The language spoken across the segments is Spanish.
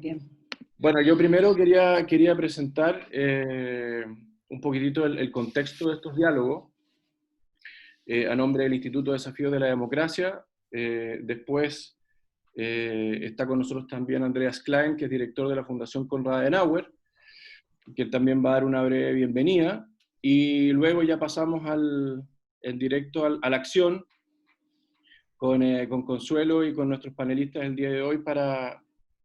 Bien. Bueno, yo primero quería presentar un poquitito el contexto de estos diálogos a nombre del Instituto de Desafíos de la Democracia. Después está con nosotros también Andreas Klein, que es director de la Fundación Konrad Adenauer, que también va a dar una breve bienvenida. Y luego ya pasamos en directo a la acción con Consuelo y con nuestros panelistas el día de hoy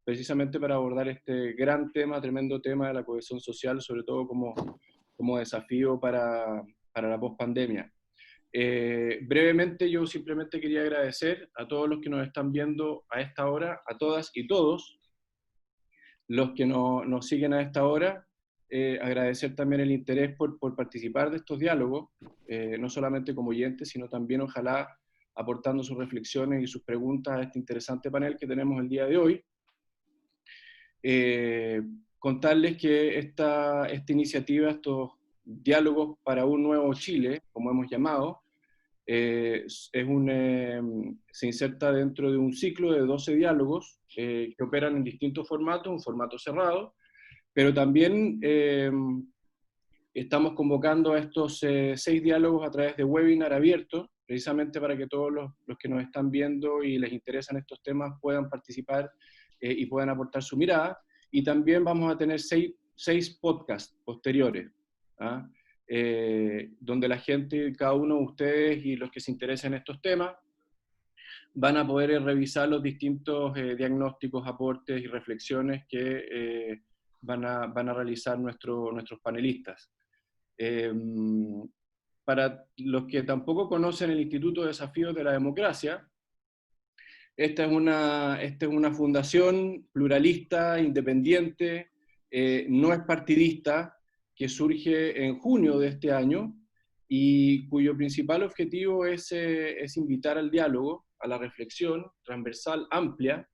precisamente para abordar este gran tema, tremendo tema de la cohesión social, sobre todo como desafío para la pospandemia. Brevemente, yo simplemente quería agradecer a todos los que nos están viendo a esta hora, a todas y todos los que nos siguen a esta hora, agradecer también el interés por participar de estos diálogos, no solamente como oyentes, sino también ojalá aportando sus reflexiones y sus preguntas a este interesante panel que tenemos el día de hoy. Contarles que esta iniciativa, estos diálogos para un nuevo Chile, como hemos llamado, se inserta dentro de un ciclo de 12 diálogos que operan en distintos formatos, un formato cerrado, pero también estamos convocando a estos 6 diálogos a través de webinar abiertos, precisamente para que todos los que nos están viendo y les interesan estos temas puedan participar y puedan aportar su mirada. Y también vamos a tener 6 podcasts posteriores, ¿ah? Donde la gente, cada uno de ustedes y los que se interesen en estos temas, van a poder revisar los distintos diagnósticos, aportes y reflexiones que van a realizar nuestros panelistas. Para los que tampoco conocen el Instituto de Desafíos de la Democracia, esta es una fundación pluralista, independiente, no es partidista, que surge en junio de este año y cuyo principal objetivo es invitar al diálogo, a la reflexión transversal, amplia,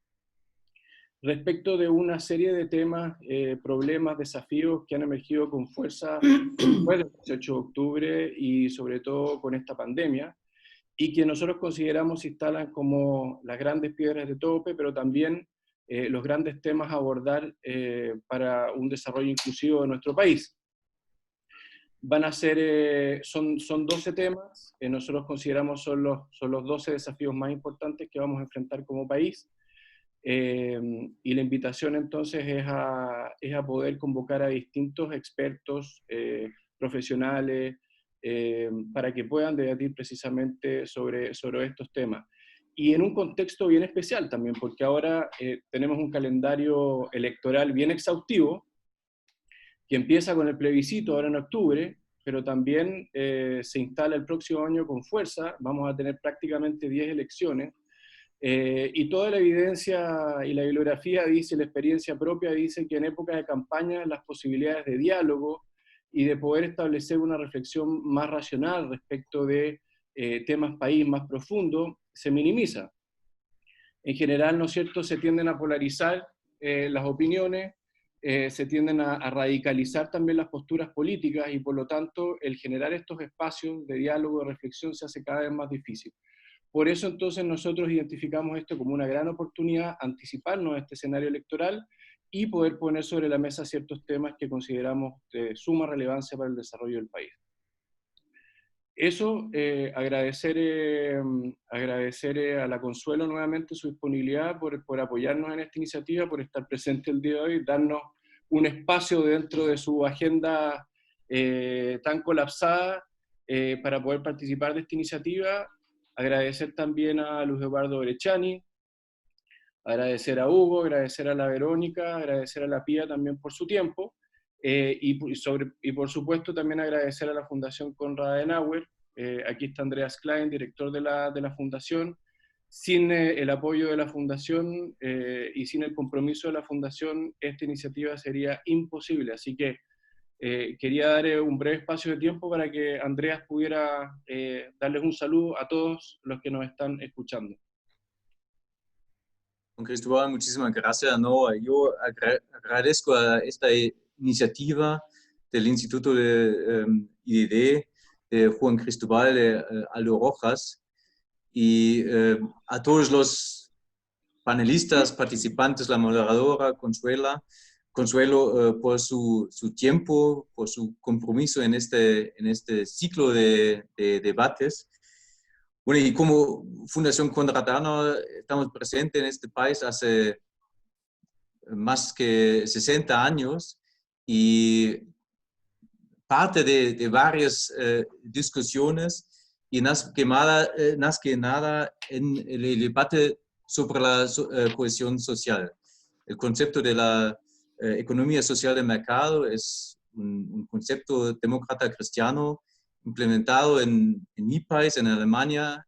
respecto de una serie de temas, problemas, desafíos que han emergido con fuerza después del 18 de octubre y sobre todo con esta pandemia, y que nosotros consideramos se instalan como las grandes piedras de tope, pero también los grandes temas a abordar para un desarrollo inclusivo de nuestro país. Van a ser, son 12 temas, nosotros consideramos son los 12 desafíos más importantes que vamos a enfrentar como país, y la invitación entonces es a poder convocar a distintos expertos, profesionales, para que puedan debatir precisamente sobre estos temas. Y en un contexto bien especial también, porque ahora tenemos un calendario electoral bien exhaustivo, que empieza con el plebiscito ahora en octubre, pero también se instala el próximo año con fuerza, vamos a tener prácticamente 10 elecciones, y toda la evidencia y la bibliografía dice, la experiencia propia dice que en épocas de campaña las posibilidades de diálogo y de poder establecer una reflexión más racional respecto de temas país más profundos se minimiza. En general, ¿no es cierto?, se tienden a polarizar las opiniones, se tienden a radicalizar también las posturas políticas y por lo tanto el generar estos espacios de diálogo, de reflexión se hace cada vez más difícil. Por eso entonces nosotros identificamos esto como una gran oportunidad, anticiparnos a este escenario electoral y poder poner sobre la mesa ciertos temas que consideramos de suma relevancia para el desarrollo del país. Eso, agradecer a la Consuelo nuevamente su disponibilidad por apoyarnos en esta iniciativa, por estar presente el día de hoy, darnos un espacio dentro de su agenda tan colapsada para poder participar de esta iniciativa. Agradecer también a Luis Eduardo Brecciani, agradecer a Hugo, agradecer a la Verónica, agradecer a la Pía también por su tiempo, y por supuesto también agradecer a la Fundación Konrad Adenauer. Aquí está Andreas Klein, director de la Fundación. Sin el apoyo de la Fundación y sin el compromiso de la Fundación, esta iniciativa sería imposible. Así que quería dar un breve espacio de tiempo para que Andreas pudiera darles un saludo a todos los que nos están escuchando. Don Cristóbal, muchísimas gracias. No, yo agradezco a esta iniciativa del Instituto de IDD, de Juan Cristóbal Aldo Rojas, y a todos los panelistas, participantes, la moderadora, Consuelo, por su tiempo, por su compromiso en este ciclo de debates. Bueno, y como Fundación Konrad Adenauer estamos presentes en este país hace más que 60 años y parte de varias discusiones y más que nada en el debate sobre la cohesión social. El concepto de la economía social de mercado es un concepto demócrata cristiano implementado en mi país, en Alemania,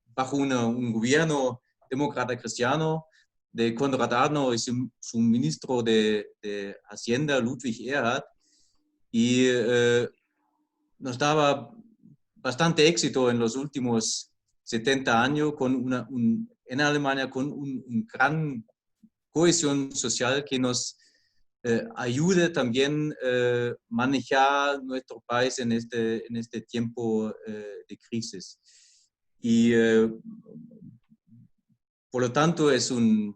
bajo un gobierno demócrata cristiano de Konrad Adenauer y su ministro de Hacienda, Ludwig Erhard, y nos daba bastante éxito en los últimos 70 años en Alemania con un gran cohesión social que nos ayude también a manejar nuestro país en este tiempo de crisis. Y por lo tanto estoy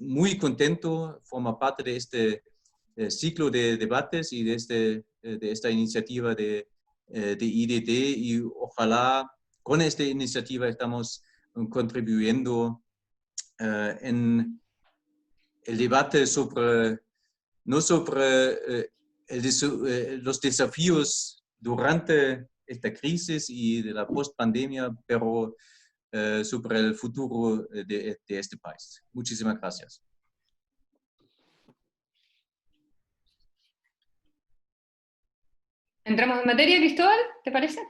muy contento, forma parte de este ciclo de debates y de esta iniciativa de IDD, y ojalá con esta iniciativa estamos contribuyendo en el debate no sobre los desafíos durante esta crisis y de la post-pandemia, pero sobre el futuro de este país. Muchísimas gracias. ¿Entramos en materia, Cristóbal? ¿Te parece?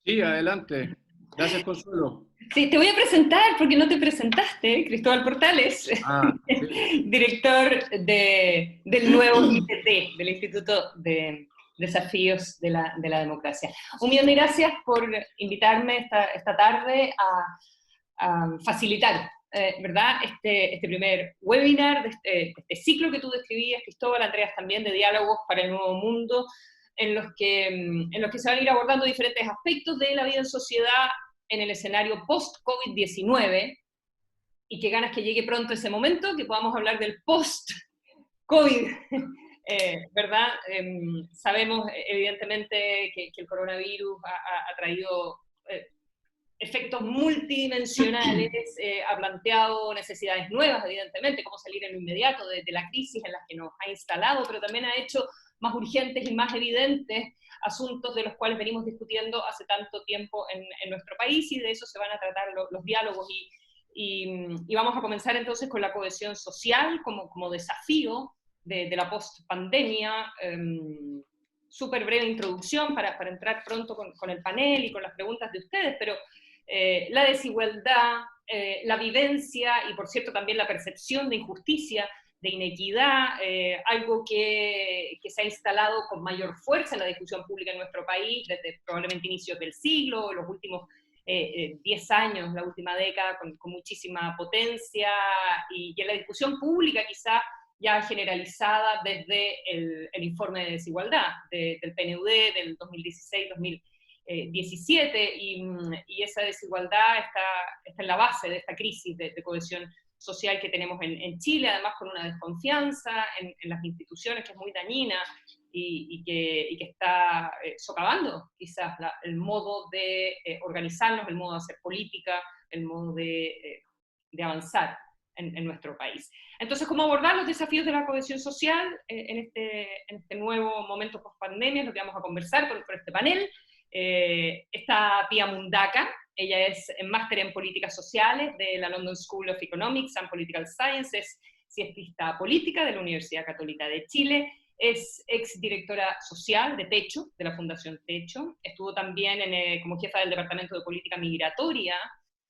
Sí, adelante. Gracias, Consuelo. Sí, te voy a presentar porque no te presentaste, Cristóbal Portales, Sí. director del nuevo IDD, del Instituto de Desafíos de la Democracia. Un millón de gracias por invitarme esta tarde a facilitar, ¿verdad? Este primer webinar, de este ciclo que tú describías, Cristóbal, Andreas, también, de diálogos para el nuevo mundo, en los que se van a ir abordando diferentes aspectos de la vida en sociedad en el escenario post-COVID-19, y que ganas que llegue pronto ese momento, que podamos hablar del post-COVID, ¿verdad? Sabemos evidentemente que el coronavirus ha traído efectos multidimensionales, ha planteado necesidades nuevas, evidentemente, cómo salir en lo inmediato de la crisis en la que nos ha instalado, pero también ha hecho más urgentes y más evidentes asuntos de los cuales venimos discutiendo hace tanto tiempo en nuestro país, y de eso se van a tratar los diálogos, y vamos a comenzar entonces con la cohesión social como desafío de la post-pandemia. Súper breve introducción para entrar pronto con el panel y con las preguntas de ustedes, pero la desigualdad, la vivencia y, por cierto, también la percepción de injusticia, de inequidad, algo que se ha instalado con mayor fuerza en la discusión pública en nuestro país desde probablemente inicios del siglo, los últimos 10 años, la última década, con muchísima potencia, y en la discusión pública quizá ya generalizada desde el informe de desigualdad del PNUD del 2016-2017, y esa desigualdad está en la base de esta crisis de cohesión social que tenemos en Chile, además con una desconfianza en las instituciones que es muy dañina y que está socavando quizás el modo de organizarnos, el modo de hacer política, el modo de avanzar en nuestro país. Entonces, ¿cómo abordar los desafíos de la cohesión social en este nuevo momento post-pandemia? Es lo que vamos a conversar por este panel. Está Pia Mundaka. Ella es máster en políticas sociales de la London School of Economics and Political Sciences, cientista política de la Universidad Católica de Chile, es exdirectora social de Techo, de la Fundación Techo, estuvo también como jefa del Departamento de Política Migratoria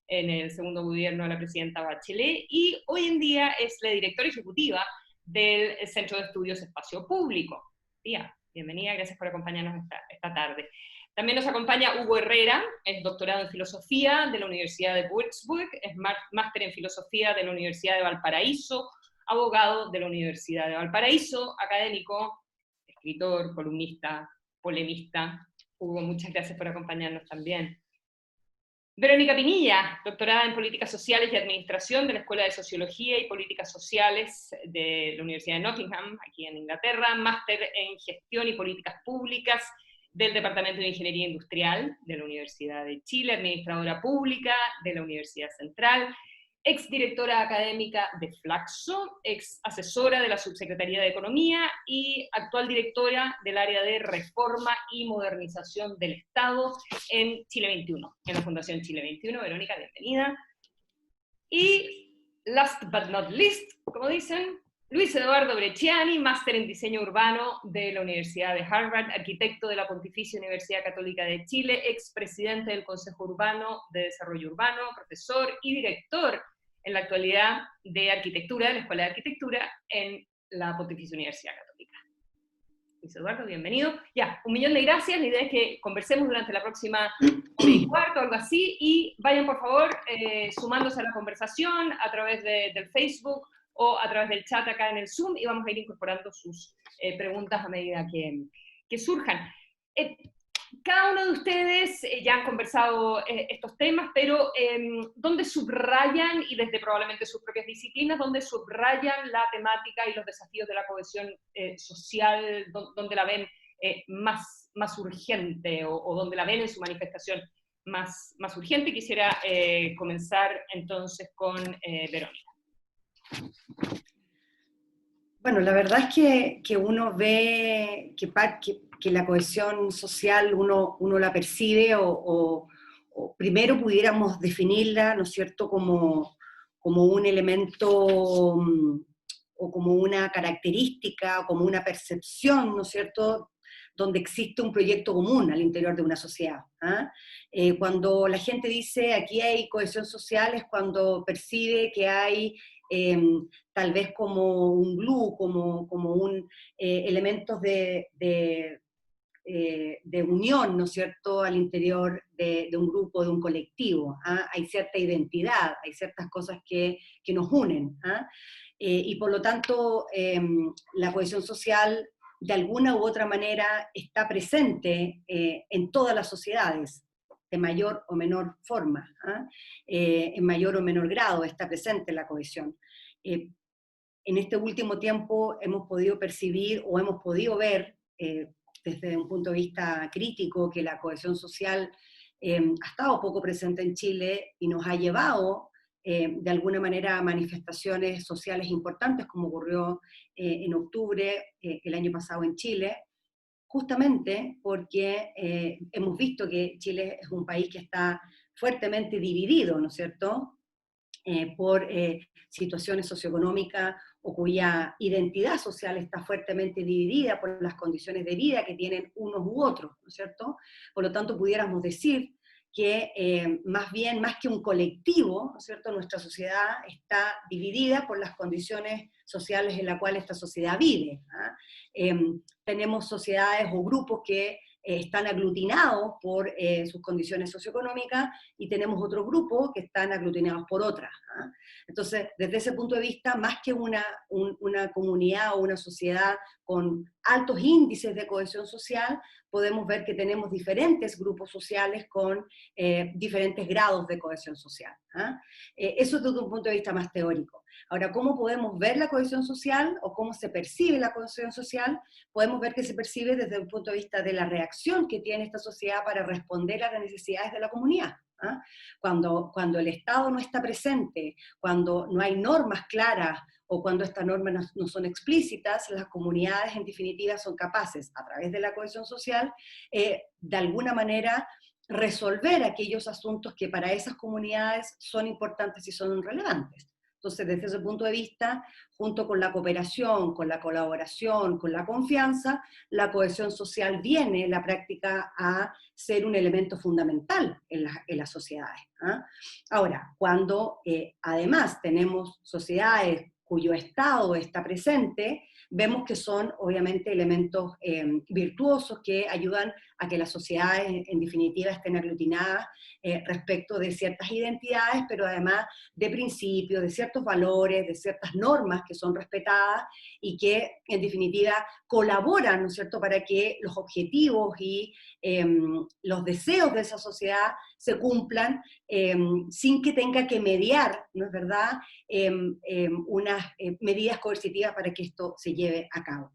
en el segundo gobierno de la presidenta Bachelet, y hoy en día es la directora ejecutiva del Centro de Estudios Espacio Público. Tía, bienvenida, gracias por acompañarnos esta tarde. También nos acompaña Hugo Herrera, es doctorado en Filosofía de la Universidad de Würzburg, es máster en Filosofía de la Universidad de Valparaíso, abogado de la Universidad de Valparaíso, académico, escritor, columnista, polemista. Hugo, muchas gracias por acompañarnos también. Verónica Pinilla, doctorada en Políticas Sociales y Administración de la Escuela de Sociología y Políticas Sociales de la Universidad de Nottingham, aquí en Inglaterra, máster en Gestión y Políticas Públicas del Departamento de Ingeniería Industrial de la Universidad de Chile, administradora pública de la Universidad Central, exdirectora académica de Flaxo, ex asesora de la Subsecretaría de Economía y actual directora del área de Reforma y Modernización del Estado en Chile 21, en la Fundación Chile 21. Verónica, bienvenida. Y last but not least, como dicen, Luis Eduardo Brecciani, máster en diseño urbano de la Universidad de Harvard, arquitecto de la Pontificia Universidad Católica de Chile, expresidente del Consejo Urbano de Desarrollo Urbano, profesor y director en la actualidad de arquitectura, de la Escuela de Arquitectura en la Pontificia Universidad Católica. Luis Eduardo, bienvenido. Ya, 1.000.000 de gracias. La idea es que conversemos durante la próxima hora y cuarto, algo así, y vayan por favor sumándose a la conversación a través del Facebook o a través del chat acá en el Zoom, y vamos a ir incorporando sus preguntas a medida que surjan. Cada uno de ustedes ya han conversado estos temas, pero ¿dónde subrayan, y desde probablemente sus propias disciplinas, dónde subrayan la temática y los desafíos de la cohesión social, dónde la ven más urgente, o dónde la ven en su manifestación más urgente? Quisiera comenzar entonces con Verónica. Bueno, la verdad es que uno ve que la cohesión social uno la percibe, o primero pudiéramos definirla, ¿no es cierto?, como un elemento o como una característica o como una percepción, ¿no es cierto?, donde existe un proyecto común al interior de una sociedad. Cuando la gente dice aquí hay cohesión social, es cuando percibe que hay tal vez como un glue, como elementos de unión, ¿no es cierto?, al interior de un grupo, de un colectivo. Hay cierta identidad, hay ciertas cosas que nos unen. Y por lo tanto, la cohesión social, de alguna u otra manera, está presente en todas las sociedades, de mayor o menor forma, en mayor o menor grado está presente la cohesión. En este último tiempo hemos podido percibir o hemos podido ver, desde un punto de vista crítico, que la cohesión social ha estado poco presente en Chile y nos ha llevado de alguna manera a manifestaciones sociales importantes, como ocurrió en octubre el año pasado en Chile, justamente porque hemos visto que Chile es un país que está fuertemente dividido, ¿no es cierto?, por situaciones socioeconómicas, o cuya identidad social está fuertemente dividida por las condiciones de vida que tienen unos u otros, ¿no es cierto? Por lo tanto, pudiéramos decir que más bien, más que un colectivo, ¿no es cierto?, nuestra sociedad está dividida por las condiciones sociales en las cuales esta sociedad vive. Tenemos sociedades o grupos que están aglutinados por sus condiciones socioeconómicas, y tenemos otros grupos que están aglutinados por otras. Entonces, desde ese punto de vista, más que una comunidad o una sociedad con altos índices de cohesión social, podemos ver que tenemos diferentes grupos sociales con diferentes grados de cohesión social. Eso desde un punto de vista más teórico. Ahora, ¿cómo podemos ver la cohesión social, o cómo se percibe la cohesión social? Podemos ver que se percibe desde un punto de vista de la reacción que tiene esta sociedad para responder a las necesidades de la comunidad. Cuando el Estado no está presente, cuando no hay normas claras, o cuando estas normas no son explícitas, las comunidades en definitiva son capaces, a través de la cohesión social, de alguna manera resolver aquellos asuntos que para esas comunidades son importantes y son relevantes. Entonces, desde ese punto de vista, junto con la cooperación, con la colaboración, con la confianza, la cohesión social viene en la práctica a ser un elemento fundamental en las sociedades. Ahora, cuando además tenemos sociedades cuyo Estado está presente, vemos que son obviamente elementos virtuosos que ayudan a que las sociedades en definitiva estén aglutinadas respecto de ciertas identidades, pero además de principios, de ciertos valores, de ciertas normas que son respetadas y que en definitiva colaboran, ¿no es cierto?, para que los objetivos y los deseos de esa sociedad se cumplan sin que tenga que mediar, ¿no es verdad?, unas medidas coercitivas para que esto se lleve a cabo.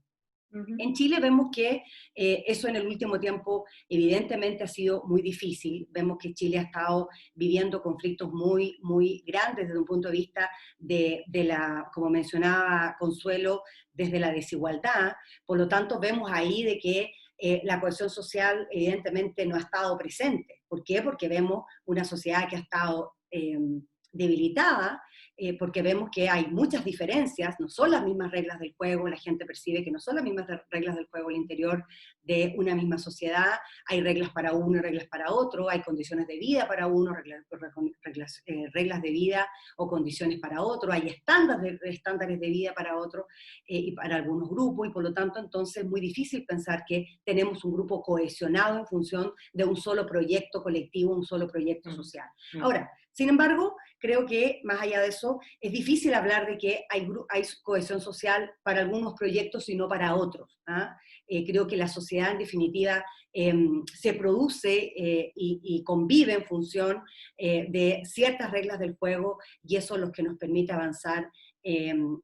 En Chile vemos que eso en el último tiempo evidentemente ha sido muy difícil. Vemos que Chile ha estado viviendo conflictos muy, muy grandes desde un punto de vista de la, como mencionaba Consuelo, desde la desigualdad. Por lo tanto, vemos ahí de que la cohesión social evidentemente no ha estado presente. ¿Por qué? Porque vemos una sociedad que ha estado debilitada, porque vemos que hay muchas diferencias, no son las mismas reglas del juego, la gente percibe que no son las mismas reglas del juego al interior de una misma sociedad, hay reglas para uno y reglas para otro, hay condiciones de vida para uno, reglas de vida o condiciones para otro, hay estándares de vida para otro y para algunos grupos, y por lo tanto entonces es muy difícil pensar que tenemos un grupo cohesionado en función de un solo proyecto colectivo, un solo proyecto social. Ahora, sin embargo, creo que más allá de eso, es difícil hablar de que hay cohesión social para algunos proyectos y no para otros. Creo que la sociedad en definitiva se produce y convive en función de ciertas reglas del juego, y eso es lo que nos permite avanzar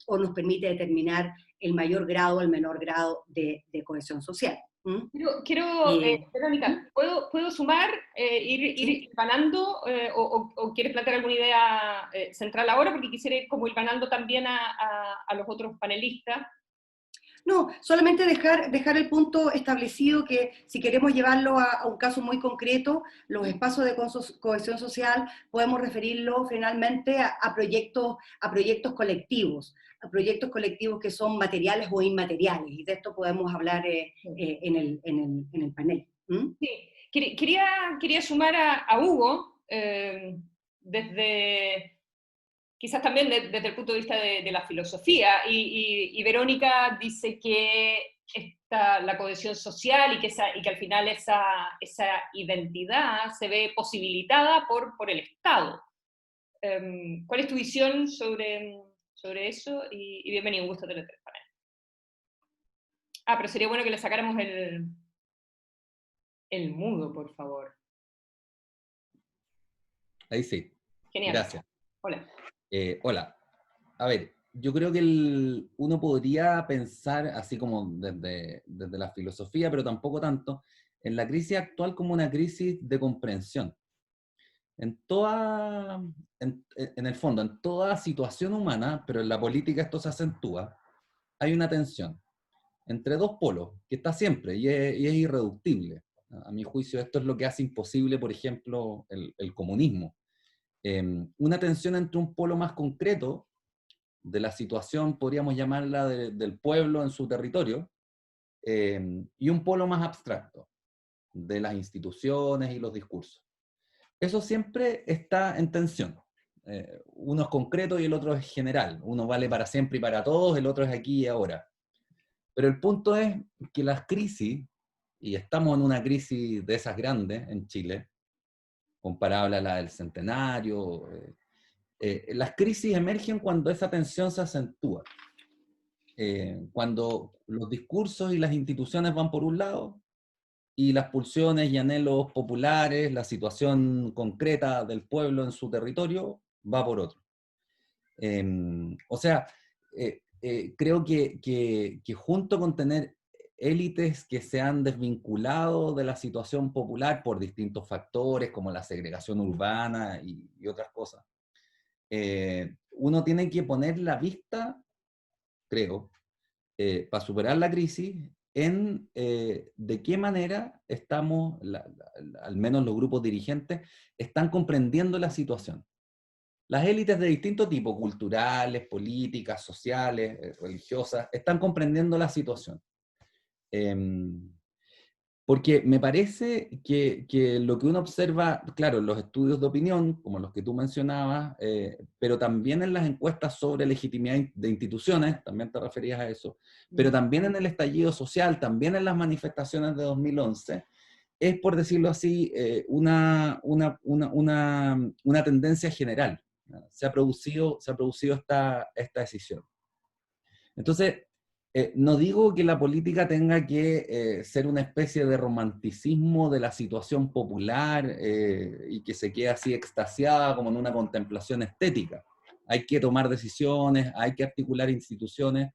o nos permite determinar el mayor grado o el menor grado de cohesión social. Verónica, ¿puedo sumar, ir ganando, o quieres plantear alguna idea central ahora? Porque quisiera ir como ir ganando también a los otros panelistas. No, solamente dejar el punto establecido que si queremos llevarlo a un caso muy concreto, los espacios de cohesión social podemos referirlo finalmente a proyectos colectivos que son materiales o inmateriales, y de esto podemos hablar en el panel. Sí, quería sumar a Hugo, quizás también desde el punto de vista de la filosofía, y Verónica dice que la cohesión social y que al final esa identidad se ve posibilitada por el Estado. ¿Cuál es tu visión sobre eso? Y bienvenido, un gusto tenerte en el panel. Pero sería bueno que le sacáramos el mudo, por favor. Ahí sí. Genial. Gracias. Hola. Hola. A ver, yo creo que uno podría pensar, así como desde la filosofía, pero tampoco tanto, en la crisis actual como una crisis de comprensión. En el fondo, en toda situación humana, pero en la política esto se acentúa, hay una tensión entre dos polos, que está siempre y es irreductible. A mi juicio, esto es lo que hace imposible, por ejemplo, el comunismo. Una tensión entre un polo más concreto de la situación, podríamos llamarla del pueblo en su territorio, y un polo más abstracto, de las instituciones y los discursos. Eso siempre está en tensión. Uno es concreto y el otro es general. Uno vale para siempre y para todos, el otro es aquí y ahora. Pero el punto es que las crisis, y estamos en una crisis de esas grandes en Chile, comparable a la del centenario, las crisis emergen cuando esa tensión se acentúa. Cuando los discursos y las instituciones van por un lado, y las pulsiones y anhelos populares, la situación concreta del pueblo en su territorio, va por otro. O sea, creo que junto con tener élites que se han desvinculado de la situación popular por distintos factores, como la segregación urbana y otras cosas, uno tiene que poner la vista, creo, para superar la crisis, en de qué manera estamos, al menos los grupos dirigentes, están comprendiendo la situación. Las élites de distinto tipo, culturales, políticas, sociales, religiosas, están comprendiendo la situación. Porque me parece que lo que uno observa, claro, en los estudios de opinión, como los que tú mencionabas, pero también en las encuestas sobre legitimidad de instituciones, también te referías a eso, pero también en el estallido social, también en las manifestaciones de 2011, es, por decirlo así, una tendencia general. Se ha producido esta decisión. Entonces, No digo que la política tenga que ser una especie de romanticismo de la situación popular y que se quede así extasiada como en una contemplación estética. Hay que tomar decisiones, hay que articular instituciones,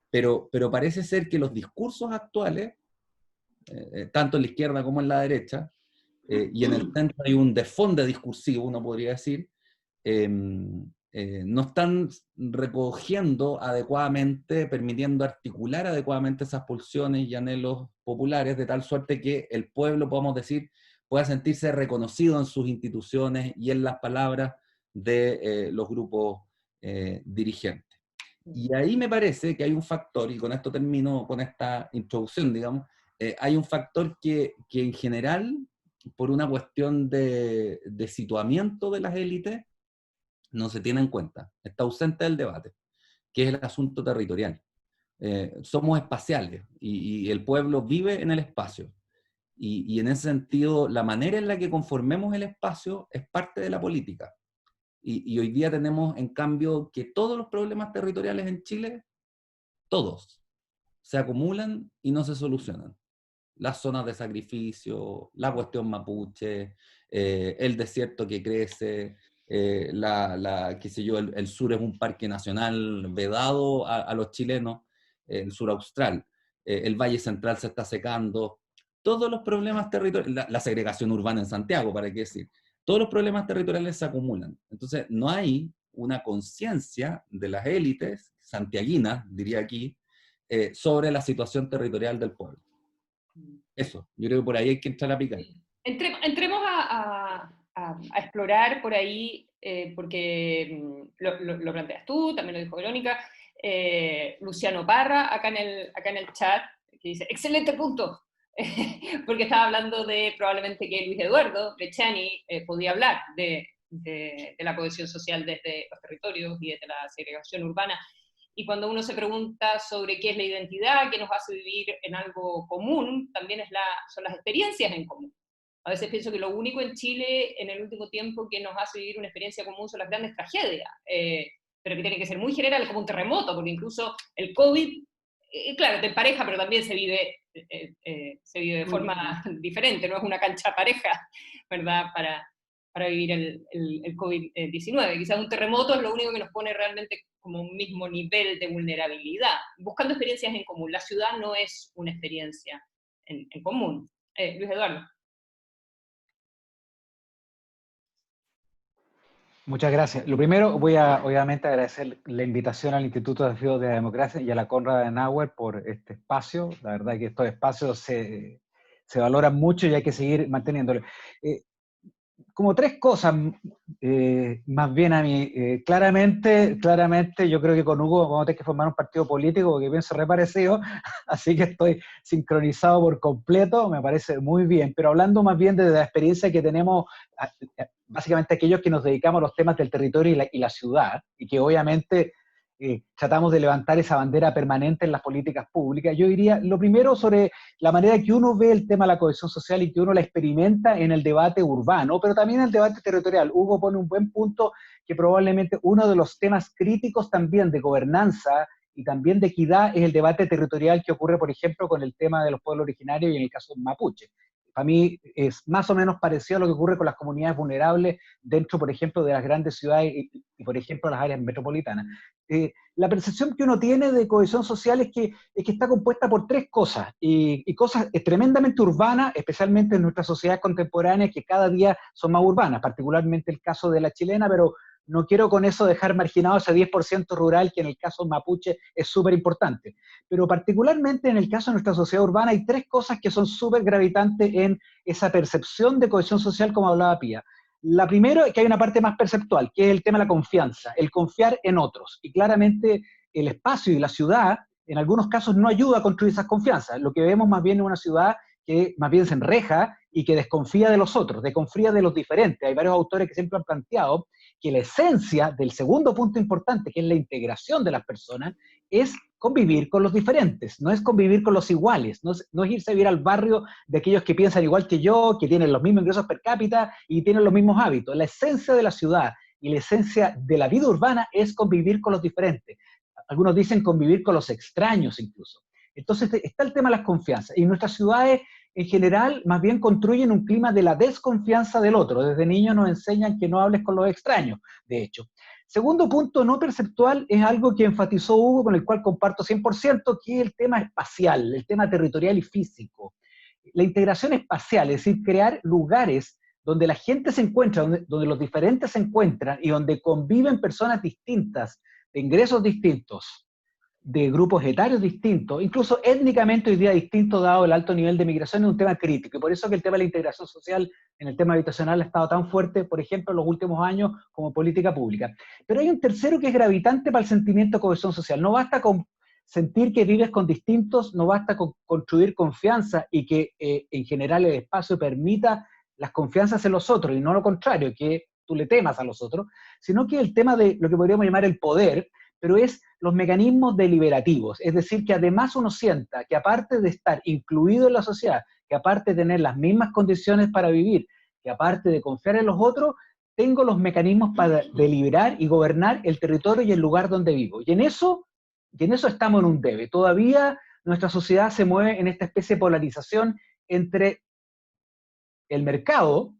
pero parece ser que los discursos actuales, tanto en la izquierda como en la derecha, y en el centro hay un desfonde discursivo, uno podría decir, no están recogiendo adecuadamente, permitiendo articular adecuadamente esas pulsiones y anhelos populares, de tal suerte que el pueblo, podemos decir, pueda sentirse reconocido en sus instituciones y en las palabras de los grupos dirigentes. Y ahí me parece que hay un factor, y con esto termino con esta introducción, digamos, hay un factor que en general, por una cuestión de situamiento de las élites, no se tiene en cuenta, está ausente del debate, que es el asunto territorial. Somos espaciales y el pueblo vive en el espacio. Y en ese sentido, la manera en la que conformemos el espacio es parte de la política. Y hoy día tenemos, en cambio, que todos los problemas territoriales en Chile, todos, se acumulan y no se solucionan. Las zonas de sacrificio, la cuestión mapuche, el desierto que crece, qué sé yo, el sur es un parque nacional vedado a los chilenos, el sur austral, el Valle Central se está secando, todos los problemas territoriales, la segregación urbana en Santiago, para qué decir, todos los problemas territoriales se acumulan. Entonces, no hay una conciencia de las élites santiaguinas, diría aquí, sobre la situación territorial del pueblo. Eso, yo creo que por ahí hay que entrar a picar. Entremos a explorar por ahí, porque lo planteas tú, también lo dijo Verónica, Luciano Parra, acá en el chat, que dice, excelente punto, porque estaba hablando de probablemente que Luis Eduardo Brecciani podía hablar de la cohesión social desde los territorios y desde la segregación urbana. Y cuando uno se pregunta sobre qué es la identidad, qué nos hace vivir en algo común, también son las experiencias en común. A veces pienso que lo único en Chile en el último tiempo que nos hace vivir una experiencia común son las grandes tragedias, pero que tienen que ser muy generales, como un terremoto, porque incluso el COVID, claro, te empareja, pero también se vive de forma diferente, no es una cancha pareja, ¿verdad?, para vivir el COVID-19. Quizás un terremoto es lo único que nos pone realmente como un mismo nivel de vulnerabilidad, buscando experiencias en común. La ciudad no es una experiencia en común. Luis Eduardo. Muchas gracias. Lo primero, voy a obviamente agradecer la invitación al Instituto de Desafíos de la Democracia y a la Konrad Adenauer por este espacio. La verdad que estos espacios se valoran mucho y hay que seguir manteniéndolo. Como tres cosas, más bien a mí. Claramente, yo creo que con Hugo vamos a tener que formar un partido político porque pienso reparecido, así que estoy sincronizado por completo, me parece muy bien. Pero hablando más bien de la experiencia que tenemos, básicamente aquellos que nos dedicamos a los temas del territorio y la ciudad, y que obviamente tratamos de levantar esa bandera permanente en las políticas públicas, yo diría, lo primero sobre la manera que uno ve el tema de la cohesión social y que uno la experimenta en el debate urbano, pero también en el debate territorial. Hugo pone un buen punto que probablemente uno de los temas críticos también de gobernanza y también de equidad es el debate territorial que ocurre, por ejemplo, con el tema de los pueblos originarios y en el caso mapuche. Para mí es más o menos parecido a lo que ocurre con las comunidades vulnerables dentro, por ejemplo, de las grandes ciudades y por ejemplo, las áreas metropolitanas. La percepción que uno tiene de cohesión social es que está compuesta por tres cosas, y cosas tremendamente urbanas, especialmente en nuestras sociedades contemporáneas que cada día son más urbanas, particularmente el caso de la chilena, pero no quiero con eso dejar marginado ese 10% rural que en el caso mapuche es súper importante. Pero particularmente en el caso de nuestra sociedad urbana hay tres cosas que son súper gravitantes en esa percepción de cohesión social, como hablaba Pía. La primera es que hay una parte más perceptual, que es el tema de la confianza, el confiar en otros. Y claramente el espacio y la ciudad, en algunos casos, no ayuda a construir esas confianzas. Lo que vemos más bien es una ciudad que más bien se enreja y que desconfía de los otros, desconfía de los diferentes. Hay varios autores que siempre han planteado que la esencia del segundo punto importante, que es la integración de las personas, es convivir con los diferentes, no es convivir con los iguales, no es irse a vivir al barrio de aquellos que piensan igual que yo, que tienen los mismos ingresos per cápita y tienen los mismos hábitos. La esencia de la ciudad y la esencia de la vida urbana es convivir con los diferentes. algunos dicen convivir con los extraños incluso. Entonces está el tema de las confianzas. Y nuestras ciudades en general más bien construyen un clima de la desconfianza del otro. Desde niños nos enseñan que no hables con los extraños, de hecho. Segundo punto no perceptual es algo que enfatizó Hugo, con el cual comparto 100%, que es el tema espacial, el tema territorial y físico. La integración espacial, es decir, crear lugares donde la gente se encuentra, donde los diferentes se encuentran y donde conviven personas distintas, de ingresos distintos, de grupos etarios distintos, incluso étnicamente hoy día distintos, dado el alto nivel de migración, es un tema crítico. Y por eso que el tema de la integración social en el tema habitacional ha estado tan fuerte, por ejemplo, en los últimos años como política pública. Pero hay un tercero que es gravitante para el sentimiento de cohesión social. No basta con sentir que vives con distintos, no basta con construir confianza y que en general el espacio permita las confianzas en los otros, y no lo contrario, que tú le temas a los otros, sino que el tema de lo que podríamos llamar el poder, pero es los mecanismos deliberativos, es decir, que además uno sienta que aparte de estar incluido en la sociedad, que aparte de tener las mismas condiciones para vivir, que aparte de confiar en los otros, tengo los mecanismos para deliberar y gobernar el territorio y el lugar donde vivo. Y en eso estamos en un debe. Todavía nuestra sociedad se mueve en esta especie de polarización entre el mercado,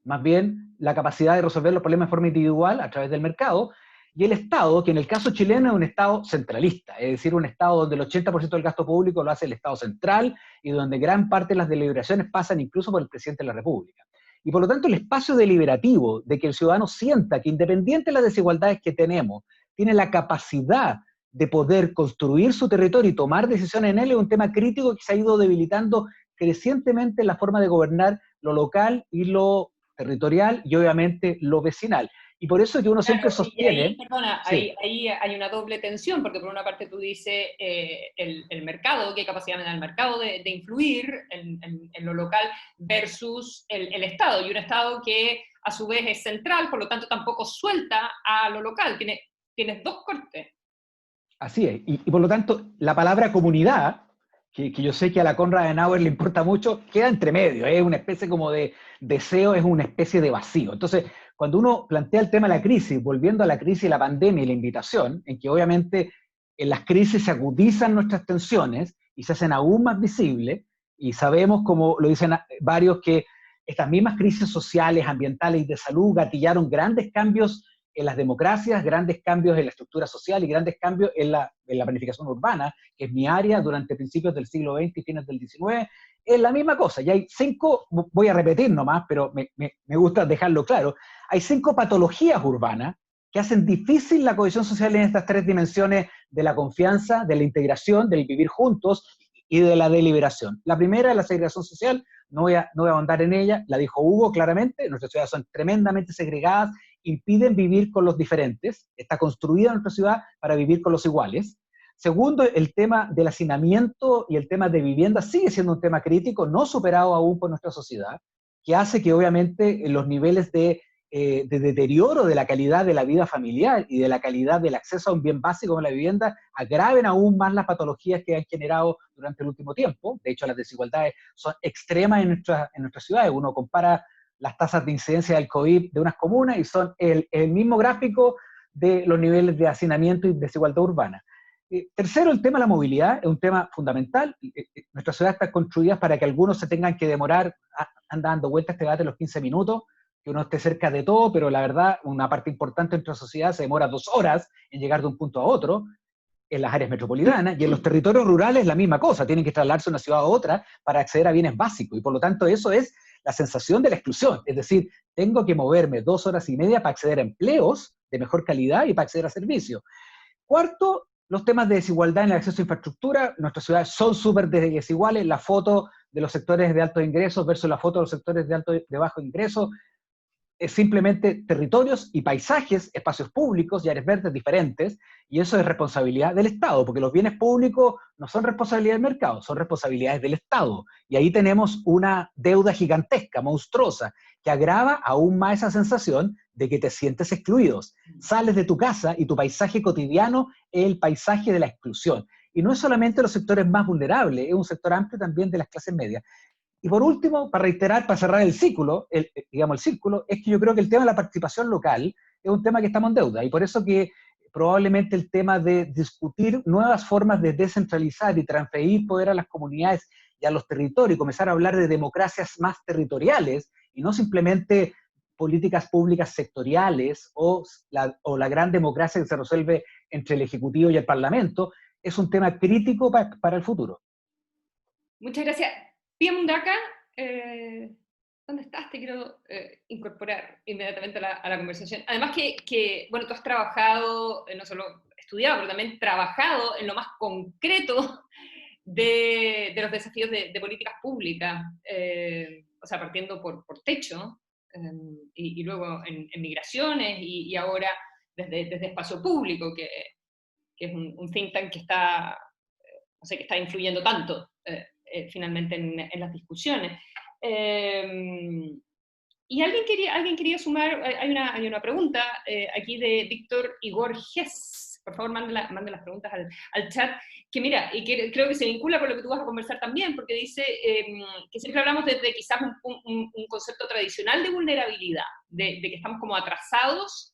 más bien la capacidad de resolver los problemas de forma individual a través del mercado, y el Estado, que en el caso chileno es un Estado centralista, es decir, un Estado donde el 80% del gasto público lo hace el Estado central y donde gran parte de las deliberaciones pasan incluso por el presidente de la República. Y por lo tanto el espacio deliberativo de que el ciudadano sienta que independiente de las desigualdades que tenemos, tiene la capacidad de poder construir su territorio y tomar decisiones en él es un tema crítico que se ha ido debilitando crecientemente en la forma de gobernar lo local y lo territorial y obviamente lo vecinal. Y por eso que uno siempre sostiene... Ahí, perdona, sí. ahí hay una doble tensión, porque por una parte tú dices el mercado, qué capacidad me da el mercado de influir en lo local versus el Estado, y un Estado que a su vez es central, por lo tanto tampoco suelta a lo local, tienes dos cortes. Así es, y por lo tanto la palabra comunidad, que yo sé que a la Konrad Adenauer le importa mucho, queda entre medio, es una especie como de deseo, es una especie de vacío. Entonces, cuando uno plantea el tema de la crisis, volviendo a la crisis de la pandemia y la invitación, en que obviamente en las crisis se agudizan nuestras tensiones y se hacen aún más visibles, y sabemos, como lo dicen varios, que estas mismas crisis sociales, ambientales y de salud gatillaron grandes cambios en las democracias, grandes cambios en la estructura social y grandes cambios en la planificación urbana, que es mi área durante principios del siglo XX y fines del XIX, es la misma cosa. Y hay 5, voy a repetir nomás, pero me gusta dejarlo claro, hay 5 patologías urbanas que hacen difícil la cohesión social en estas 3 dimensiones de la confianza, de la integración, del vivir juntos y de la deliberación. La primera es la segregación social, no voy a ahondar en ella, la dijo Hugo claramente, nuestras ciudades son tremendamente segregadas, impiden vivir con los diferentes, está construida nuestra ciudad para vivir con los iguales. Segundo, el tema del hacinamiento y el tema de vivienda sigue siendo un tema crítico, no superado aún por nuestra sociedad, que hace que obviamente los niveles de deterioro de la calidad de la vida familiar y de la calidad del acceso a un bien básico como la vivienda agraven aún más las patologías que han generado durante el último tiempo. De hecho, las desigualdades son extremas en nuestras ciudades. Uno compara las tasas de incidencia del COVID de unas comunas y son el mismo gráfico de los niveles de hacinamiento y desigualdad urbana. Tercero, el tema de la movilidad es un tema fundamental. Nuestras ciudades están construidas para que algunos se tengan que demorar, anda dando vueltas este debate los 15 minutos, que uno esté cerca de todo, pero la verdad, una parte importante de nuestra sociedad se demora 2 horas en llegar de un punto a otro, en las áreas metropolitanas, y en los territorios rurales la misma cosa, tienen que trasladarse de una ciudad a otra para acceder a bienes básicos, y por lo tanto eso es la sensación de la exclusión, es decir, tengo que moverme 2 horas y media para acceder a empleos de mejor calidad y para acceder a servicios. Cuarto, los temas de desigualdad en el acceso a infraestructura. Nuestras ciudades son súper desiguales, la foto de los sectores de altos ingresos versus la foto de los sectores de bajo ingreso, es simplemente territorios y paisajes, espacios públicos y áreas verdes diferentes, y eso es responsabilidad del Estado, porque los bienes públicos no son responsabilidad del mercado, son responsabilidades del Estado, y ahí tenemos una deuda gigantesca, monstruosa, que agrava aún más esa sensación de que te sientes excluidos. Sales de tu casa y tu paisaje cotidiano es el paisaje de la exclusión, y no es solamente los sectores más vulnerables, es un sector amplio también de las clases medias. Y por último, para reiterar, para cerrar el círculo, el círculo, es que yo creo que el tema de la participación local es un tema que estamos en deuda, y por eso que probablemente el tema de discutir nuevas formas de descentralizar y transferir poder a las comunidades y a los territorios, comenzar a hablar de democracias más territoriales y no simplemente políticas públicas sectoriales o la gran democracia que se resuelve entre el Ejecutivo y el Parlamento, es un tema crítico para el futuro. Muchas gracias. Pia Mundaka, ¿dónde estás? Te quiero incorporar inmediatamente a la conversación. Además bueno, tú has trabajado, no solo estudiado, pero también trabajado en lo más concreto de los desafíos de políticas públicas, o sea, partiendo por techo, y luego en migraciones, y ahora desde Espacio Público, que es un think tank que está, no sé, que está influyendo tanto finalmente en las discusiones. Y alguien quería sumar, hay una pregunta aquí de Víctor Igor Gess. Por favor, mande las preguntas al chat, que mira, y que creo que se vincula con lo que tú vas a conversar también, porque dice que siempre hablamos desde quizás un concepto tradicional de vulnerabilidad, de que estamos como atrasados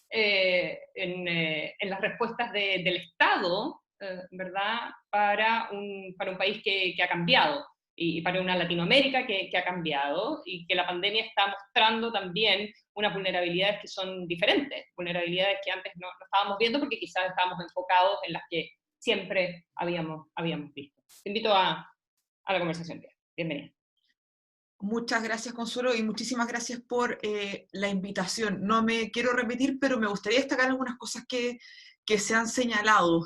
en las respuestas del Estado, ¿verdad?, para un país que ha cambiado, y para una Latinoamérica que ha cambiado, y que la pandemia está mostrando también unas vulnerabilidades que son diferentes, vulnerabilidades que antes no estábamos viendo porque quizás estábamos enfocados en las que siempre habíamos visto. Te invito a la conversación. Bienvenida. Muchas gracias, Consuelo, y muchísimas gracias por la invitación. No me quiero repetir, pero me gustaría destacar algunas cosas que se han señalado.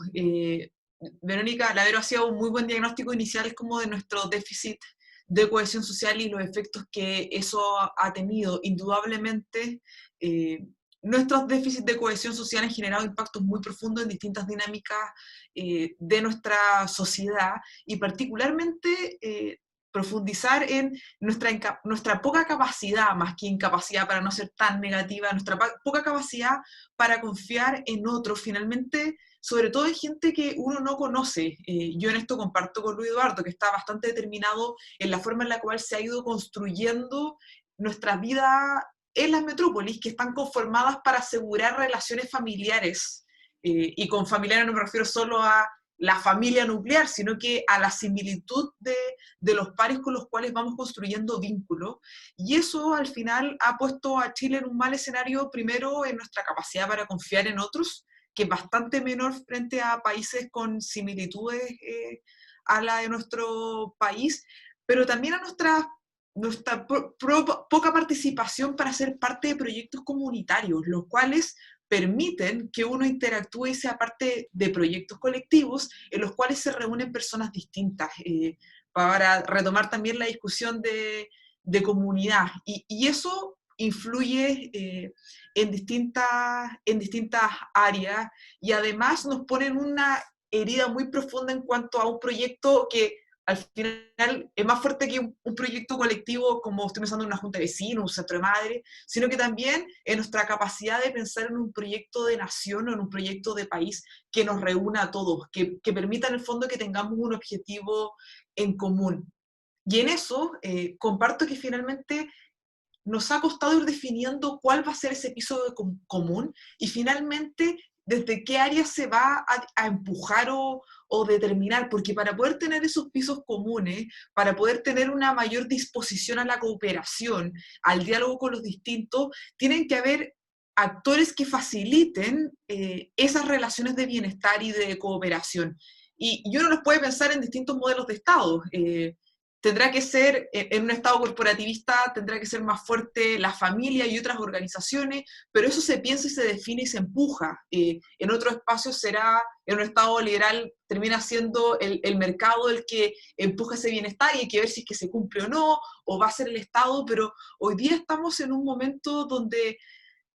Verónica Lavero hacía un muy buen diagnóstico inicial como de nuestro déficit de cohesión social y los efectos que eso ha tenido. Indudablemente, nuestros déficits de cohesión social han generado impactos muy profundos en distintas dinámicas de nuestra sociedad, y particularmente profundizar en nuestra poca capacidad, más que incapacidad para no ser tan negativa, nuestra poca capacidad para confiar en otros, finalmente, sobre todo en gente que uno no conoce. Yo en esto comparto con Luis Eduardo, que está bastante determinado en la forma en la cual se ha ido construyendo nuestra vida en las metrópolis, que están conformadas para asegurar relaciones familiares, y con familiares no me refiero solo a la familia nuclear, sino que a la similitud de los pares con los cuales vamos construyendo vínculos. Y eso al final ha puesto a Chile en un mal escenario, primero en nuestra capacidad para confiar en otros, que es bastante menor frente a países con similitudes a la de nuestro país, pero también a nuestra poca participación para ser parte de proyectos comunitarios, los cuales permiten que uno interactúe y sea parte de proyectos colectivos en los cuales se reúnen personas distintas, para retomar también la discusión de comunidad. Y eso influye en distintas áreas, y además nos pone en una herida muy profunda en cuanto a un proyecto que al final es más fuerte que un proyecto colectivo, como estoy pensando en una junta de vecinos, un centro de madre, sino que también en nuestra capacidad de pensar en un proyecto de nación o en un proyecto de país que nos reúna a todos, que permita en el fondo que tengamos un objetivo en común. Y en eso comparto que finalmente nos ha costado ir definiendo cuál va a ser ese piso común, y finalmente desde qué área se va a empujar o determinar, porque para poder tener esos pisos comunes, para poder tener una mayor disposición a la cooperación, al diálogo con los distintos, tienen que haber actores que faciliten esas relaciones de bienestar y de cooperación. Y uno los puede pensar en distintos modelos de Estado. Tendrá que ser, en un Estado corporativista, tendrá que ser más fuerte la familia y otras organizaciones, pero eso se piensa y se define y se empuja. En otros espacios será, en un Estado liberal, termina siendo el mercado el que empuja ese bienestar, y hay que ver si es que se cumple o no, o va a ser el Estado, pero hoy día estamos en un momento donde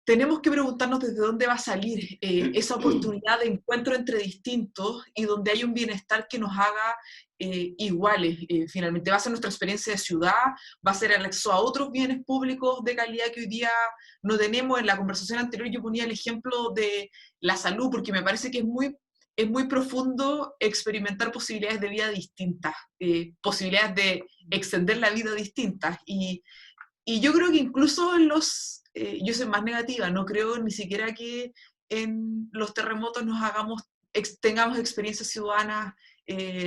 tenemos que preguntarnos desde dónde va a salir esa oportunidad de encuentro entre distintos, y donde hay un bienestar que nos haga iguales. Finalmente va a ser nuestra experiencia de ciudad, va a ser el acceso a otros bienes públicos de calidad que hoy día no tenemos. En la conversación anterior yo ponía el ejemplo de la salud, porque me parece que es muy profundo experimentar posibilidades de vida distintas, posibilidades de extender la vida distintas, y yo creo que incluso yo soy más negativa, no creo ni siquiera que en los terremotos tengamos experiencias ciudadanas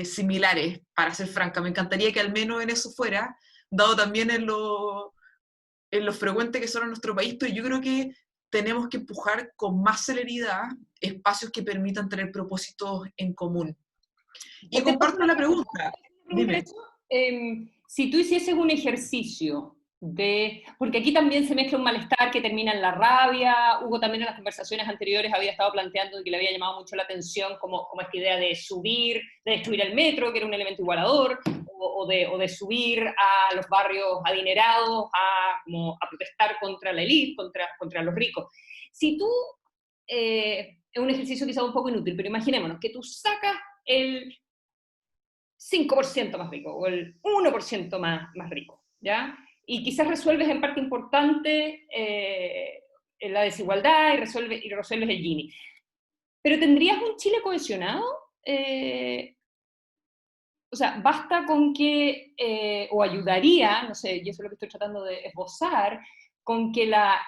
similares, para ser franca. Me encantaría que al menos en eso fuera, dado también en lo frecuente que son en nuestro país, pero yo creo que tenemos que empujar con más celeridad espacios que permitan tener propósitos en común. Y comparto la pregunta. Dime. Si tú hicieses un ejercicio porque aquí también se mezcla un malestar que termina en la rabia. Hugo también en las conversaciones anteriores había estado planteando que le había llamado mucho la atención como esta idea de subir, de destruir el metro, que era un elemento igualador, o de subir a los barrios adinerados a protestar contra la élite, contra los ricos. Si tú, es un ejercicio quizá un poco inútil, pero imaginémonos que tú sacas el 5% más rico, o el 1% más rico, ¿ya? Y quizás resuelves en parte importante la desigualdad y resuelves el Gini. Pero ¿tendrías un Chile cohesionado? O sea, basta con que, o ayudaría, no sé, y eso es lo que estoy tratando de esbozar, con que la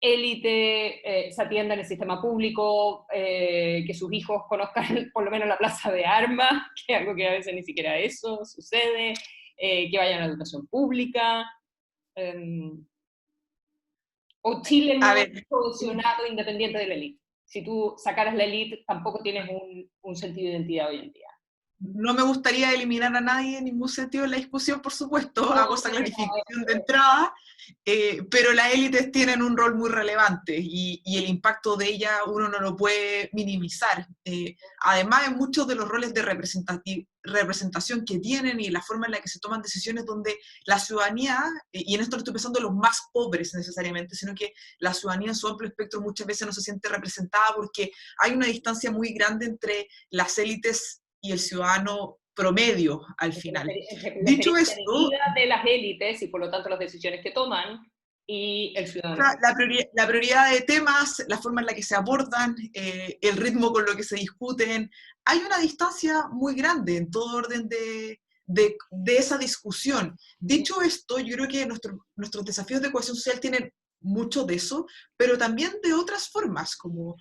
élite se atienda en el sistema público, que sus hijos conozcan por lo menos la plaza de armas, que es algo que a veces ni siquiera eso sucede, que vayan a la educación pública. O Chile no es cohesionado independiente de la élite. Si tú sacaras la élite, tampoco tienes un sentido de identidad hoy en día. No me gustaría eliminar a nadie en ningún sentido en la discusión, por supuesto, hago esa clarificación de entrada, pero las élites tienen un rol muy relevante y el impacto de ellas uno no lo puede minimizar. Además, en muchos de los roles de representación que tienen y la forma en la que se toman decisiones donde la ciudadanía, y en esto no estoy pensando en los más pobres necesariamente, sino que la ciudadanía en su amplio espectro muchas veces no se siente representada porque hay una distancia muy grande entre las élites y el ciudadano promedio al final. Dicho esto, de las élites y por lo tanto las decisiones que toman y el ciudadano. La prioridad de temas, la forma en la que se abordan, el ritmo con lo que se discuten, hay una distancia muy grande en todo orden de esa discusión. Dicho esto, yo creo que nuestros desafíos de cohesión social tienen mucho de eso, pero también de otras formas, como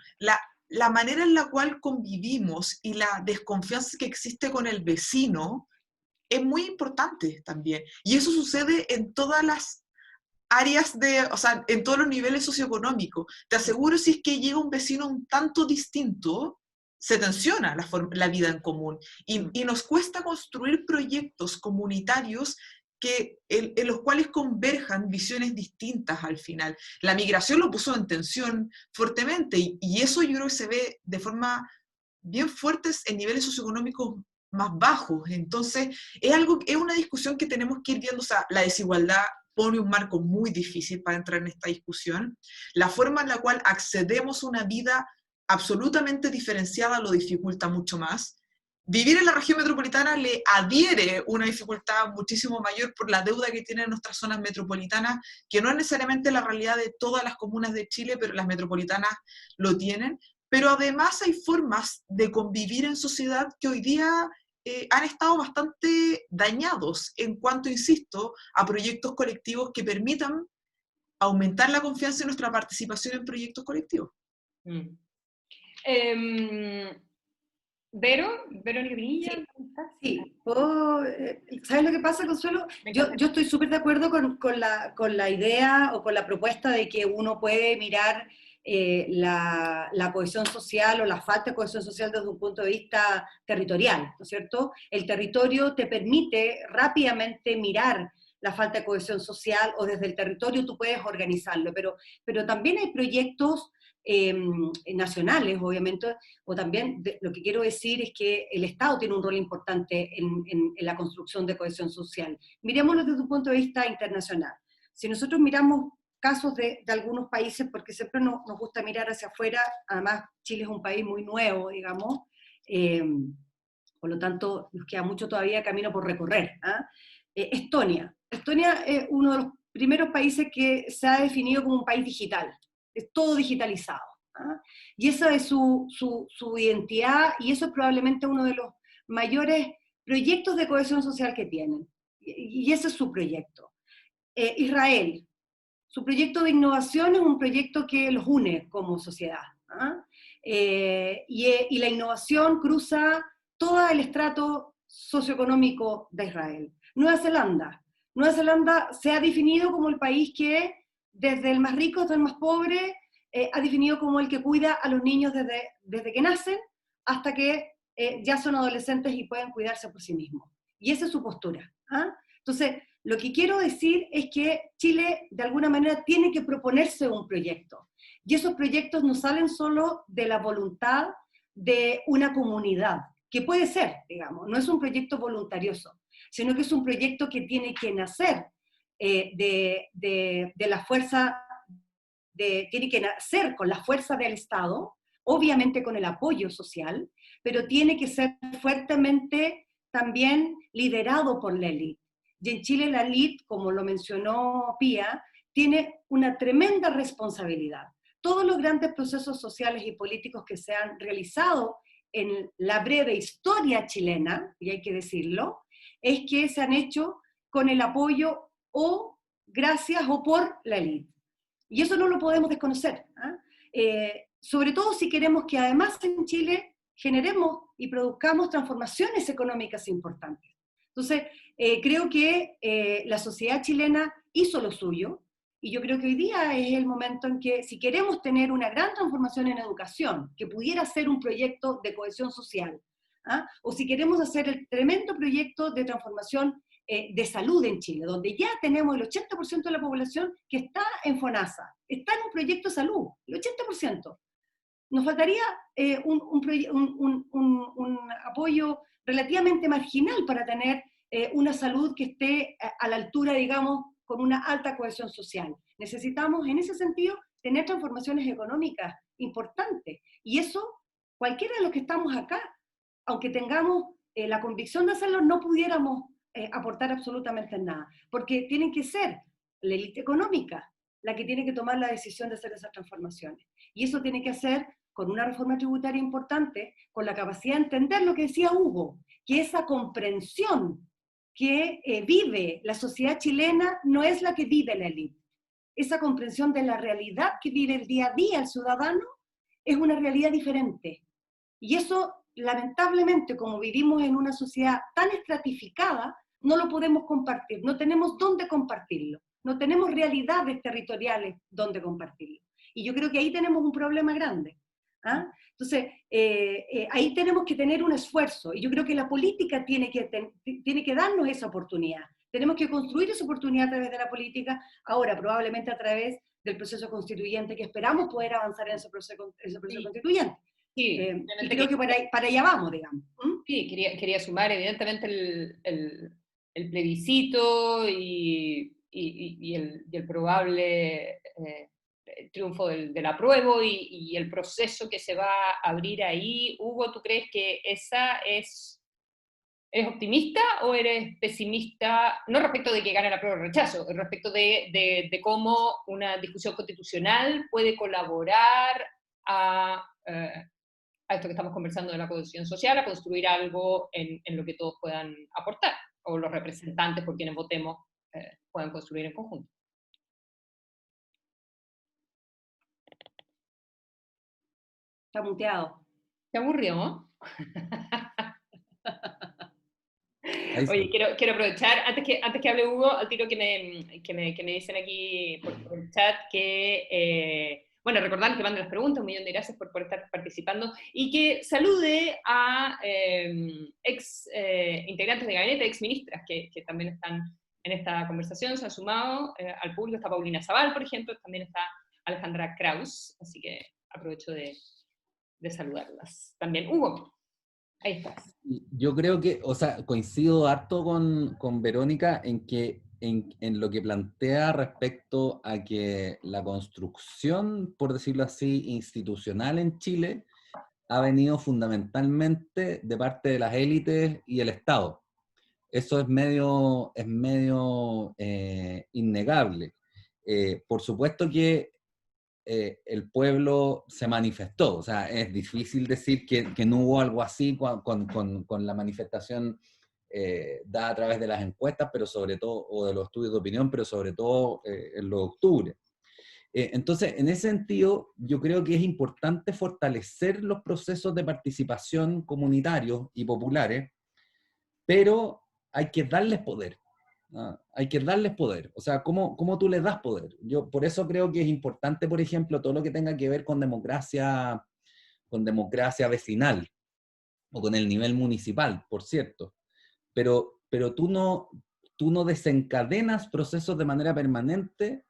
la manera en la cual convivimos y la desconfianza que existe con el vecino es muy importante también. Y eso sucede en todas las áreas o sea, en todos los niveles socioeconómicos. Te aseguro, si es que llega un vecino un tanto distinto, se tensiona la vida en común. Y nos cuesta construir proyectos comunitarios en los cuales converjan visiones distintas al final. La migración lo puso en tensión fuertemente, y eso yo creo que se ve de forma bien fuerte en niveles socioeconómicos más bajos. Entonces, es una discusión que tenemos que ir viendo. O sea, la desigualdad pone un marco muy difícil para entrar en esta discusión. La forma en la cual accedemos a una vida absolutamente diferenciada lo dificulta mucho más. Vivir en la región metropolitana le adhiere una dificultad muchísimo mayor por la deuda que tienen nuestras zonas metropolitanas, que no es necesariamente la realidad de todas las comunas de Chile, pero las metropolitanas lo tienen. Pero además hay formas de convivir en sociedad que hoy día han estado bastante dañados en cuanto, insisto, a proyectos colectivos que permitan aumentar la confianza en nuestra participación en proyectos colectivos. Verónica Pinilla. Sí, ¿sabes lo que pasa, Consuelo? Yo estoy súper de acuerdo con la idea o con la propuesta de que uno puede mirar la cohesión social o la falta de cohesión social desde un punto de vista territorial, ¿no es cierto? El territorio te permite rápidamente mirar la falta de cohesión social, o desde el territorio tú puedes organizarlo, pero también hay proyectos nacionales, obviamente, o también lo que quiero decir es que el Estado tiene un rol importante en la construcción de cohesión social. Miremoslo desde un punto de vista internacional. Si nosotros miramos casos de algunos países, porque siempre nos gusta mirar hacia afuera, además Chile es un país muy nuevo, digamos, por lo tanto nos queda mucho todavía camino por recorrer. Estonia es uno de los primeros países que se ha definido como un país digital, es todo digitalizado, y esa es su identidad, y eso es probablemente uno de los mayores proyectos de cohesión social que tienen, y ese es su proyecto. Israel, su proyecto de innovación es un proyecto que los une como sociedad. y la innovación cruza todo el estrato socioeconómico de Israel. Nueva Zelanda se ha definido como el país que, desde el más rico hasta el más pobre, ha definido como el que cuida a los niños desde que nacen hasta que ya son adolescentes y pueden cuidarse por sí mismos. Y esa es su postura. Entonces, lo que quiero decir es que Chile, de alguna manera, tiene que proponerse un proyecto. Y esos proyectos no salen solo de la voluntad de una comunidad, que puede ser, digamos, no es un proyecto voluntarioso, sino que es un proyecto que tiene que nacer de la fuerza, tiene que nacer con la fuerza del Estado, obviamente con el apoyo social, pero tiene que ser fuertemente también liderado por la élite. Y en Chile la élite, como lo mencionó Pía, tiene una tremenda responsabilidad. Todos los grandes procesos sociales y políticos que se han realizado en la breve historia chilena, y hay que decirlo, es que se han hecho con el apoyo o gracias o por la élite. Y eso no lo podemos desconocer, sobre todo si queremos que además en Chile generemos y produzcamos transformaciones económicas importantes. Entonces, creo que la sociedad chilena hizo lo suyo, y yo creo que hoy día es el momento en que, si queremos tener una gran transformación en educación, que pudiera ser un proyecto de cohesión social, o si queremos hacer el tremendo proyecto de transformación de salud en Chile, donde ya tenemos el 80% de la población que está en FONASA, está en un proyecto de salud, el 80%. Nos faltaría un apoyo relativamente marginal para tener una salud que esté a la altura, digamos, con una alta cohesión social. Necesitamos, en ese sentido, tener transformaciones económicas importantes. Y eso, cualquiera de los que estamos acá, aunque tengamos la convicción de hacerlo, no pudiéramos aportar absolutamente nada. Porque tienen que ser la élite económica la que tiene que tomar la decisión de hacer esas transformaciones. Y eso tiene que hacer con una reforma tributaria importante, con la capacidad de entender lo que decía Hugo, que esa comprensión que vive la sociedad chilena no es la que vive la élite. Esa comprensión de la realidad que vive el día a día el ciudadano es una realidad diferente. Y eso, lamentablemente, como vivimos en una sociedad tan estratificada, no lo podemos compartir, no tenemos dónde compartirlo, no tenemos realidades territoriales donde compartirlo. Y yo creo que ahí tenemos un problema grande. Entonces, ahí tenemos que tener un esfuerzo, y yo creo que la política tiene que darnos esa oportunidad. Tenemos que construir esa oportunidad a través de la política, ahora probablemente a través del proceso constituyente, que esperamos poder avanzar en ese proceso constituyente. Sí, y creo que para allá vamos, digamos. Sí, quería sumar evidentemente el plebiscito y el probable triunfo del apruebo y el proceso que se va a abrir ahí. Hugo, ¿tú crees que esa ¿eres optimista o eres pesimista? No respecto de que gane el apruebo o el rechazo, respecto de cómo una discusión constitucional puede colaborar a esto que estamos conversando de la cohesión social, a construir algo en lo que todos puedan aportar, o los representantes por quienes votemos puedan construir en conjunto. Está muteado. ¿Te aburrió, no? Oye, quiero aprovechar, antes que hable Hugo, al tiro que me dicen aquí por el chat, que, bueno, recordar que manden las preguntas, 1 millón de gracias por estar participando, y que salude a ex integrantes de gabinete, ex ministras, que también están en esta conversación, se han sumado al público. Está Paulina Zabal, por ejemplo, también está Alejandra Kraus, así que aprovecho de saludarlas. También Hugo. Ahí estás. Yo creo que, o sea, coincido harto con Verónica en lo que plantea respecto a que la construcción, por decirlo así, institucional en Chile ha venido fundamentalmente de parte de las élites y el Estado. Eso es medio innegable. Por supuesto que el pueblo se manifestó, o sea, es difícil decir que no hubo algo así con la manifestación dada a través de las encuestas, pero sobre todo, o de los estudios de opinión, pero sobre todo en los de octubre. Entonces, en ese sentido, yo creo que es importante fortalecer los procesos de participación comunitarios y populares, pero hay que darles poder. Hay que darles poder. O sea, ¿cómo tú les das poder? Yo por eso creo que es importante, por ejemplo, todo lo que tenga que ver con democracia vecinal, o con el nivel municipal, por cierto. Pero tú no desencadenas procesos de manera permanente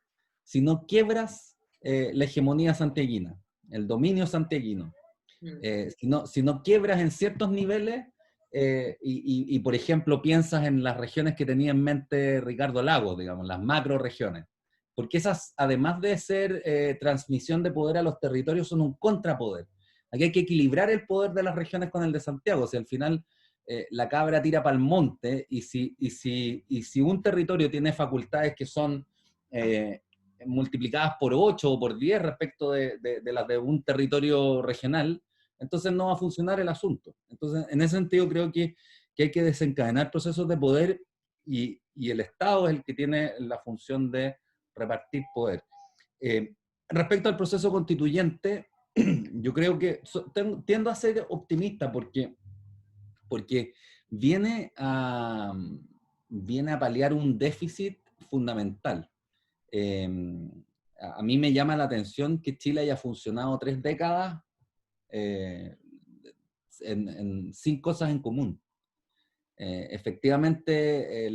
si no quiebras la hegemonía santiaguina, el dominio santiaguino. Si no quiebras en ciertos niveles, y por ejemplo piensas en las regiones que tenía en mente Ricardo Lagos, digamos, las macro regiones, porque esas, además de ser transmisión de poder a los territorios, son un contrapoder. Aquí hay que equilibrar el poder de las regiones con el de Santiago. Si al final la cabra tira para el monte, y si un territorio tiene facultades que son multiplicadas por 8 o por 10 respecto de las de un territorio regional, entonces no va a funcionar el asunto. Entonces, en ese sentido creo que hay que desencadenar procesos de poder, y el Estado es el que tiene la función de repartir poder. Respecto al proceso constituyente, yo creo que tiendo a ser optimista porque viene a paliar un déficit fundamental. A mí me llama la atención que Chile haya funcionado 3 décadas sin cosas en común. Efectivamente,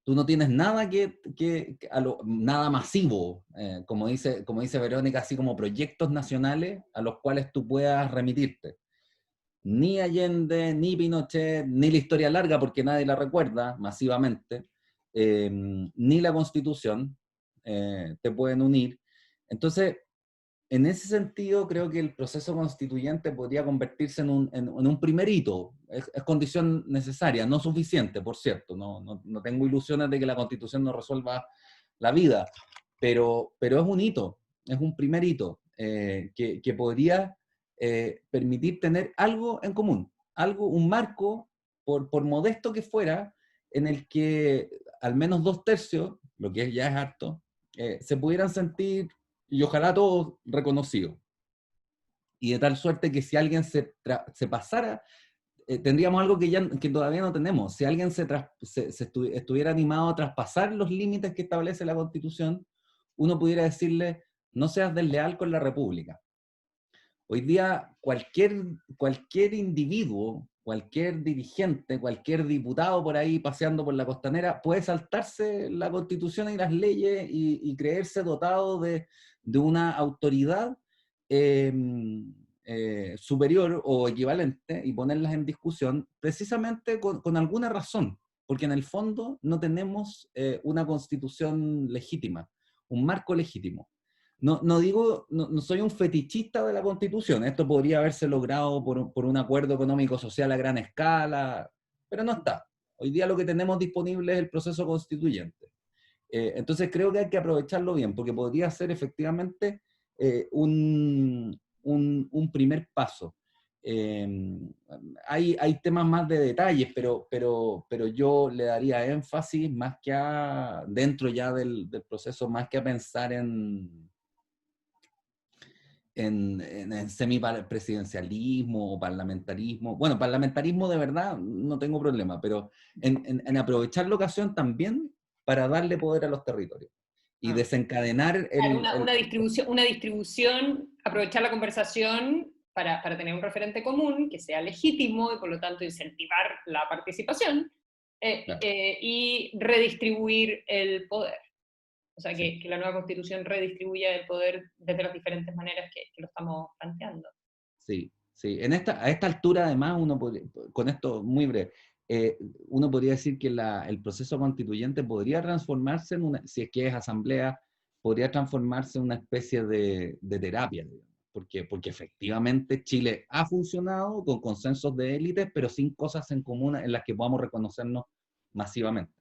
tú no tienes nada nada masivo, como dice Verónica, así como proyectos nacionales a los cuales tú puedas remitirte. Ni Allende, ni Pinochet, ni la historia larga, porque nadie la recuerda masivamente, ni la Constitución te pueden unir. Entonces, en ese sentido, creo que el proceso constituyente podría convertirse en un primer hito. Es condición necesaria, no suficiente, por cierto. No tengo ilusiones de que la Constitución nos resuelva la vida, pero es un hito, es un primer hito que podría permitir tener algo en común, un marco, por modesto que fuera, en el que al menos 2/3, lo que ya es harto, se pudieran sentir, y ojalá todos, reconocidos. Y de tal suerte que si alguien se pasara, tendríamos algo que todavía no tenemos. Si alguien estuviera animado a traspasar los límites que establece la Constitución, uno pudiera decirle: no seas desleal con la República. Hoy día cualquier individuo, cualquier dirigente, cualquier diputado por ahí paseando por la costanera puede saltarse la Constitución y las leyes y creerse dotado de una autoridad superior o equivalente, y ponerlas en discusión precisamente con alguna razón, porque en el fondo no tenemos una Constitución legítima, un marco legítimo. No soy un fetichista de la Constitución. Esto podría haberse logrado por un acuerdo económico-social a gran escala, pero no está. Hoy día lo que tenemos disponible es el proceso constituyente. Entonces creo que hay que aprovecharlo bien, porque podría ser efectivamente un primer paso. Hay temas más de detalles, pero yo le daría énfasis más que dentro ya del proceso, más que a pensar en semipresidencialismo o parlamentarismo. Bueno, parlamentarismo de verdad no tengo problema, pero en aprovechar la ocasión también para darle poder a los territorios y desencadenar una distribución, aprovechar la conversación para tener un referente común que sea legítimo y por lo tanto incentivar la participación, claro, y redistribuir el poder. O sea, que la nueva Constitución redistribuya el poder desde las diferentes maneras que lo estamos planteando. Sí. A esta altura, además, con esto muy breve, uno podría decir que el proceso constituyente podría transformarse si es que es asamblea, podría transformarse en una especie de terapia, digamos, porque efectivamente Chile ha funcionado con consensos de élites, pero sin cosas en común en las que podamos reconocernos masivamente.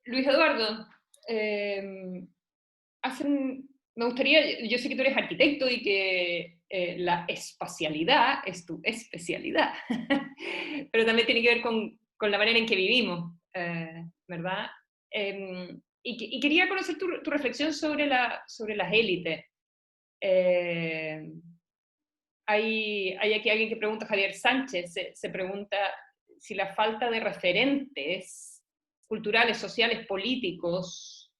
Luis Eduardo, me gustaría, yo sé que tú eres arquitecto y que la espacialidad es tu especialidad, pero también tiene que ver con la manera en que vivimos, ¿verdad? y quería conocer tu reflexión sobre las élites. Hay aquí alguien que pregunta, Javier Sánchez, se pregunta si la falta de referentes culturales, sociales, políticos,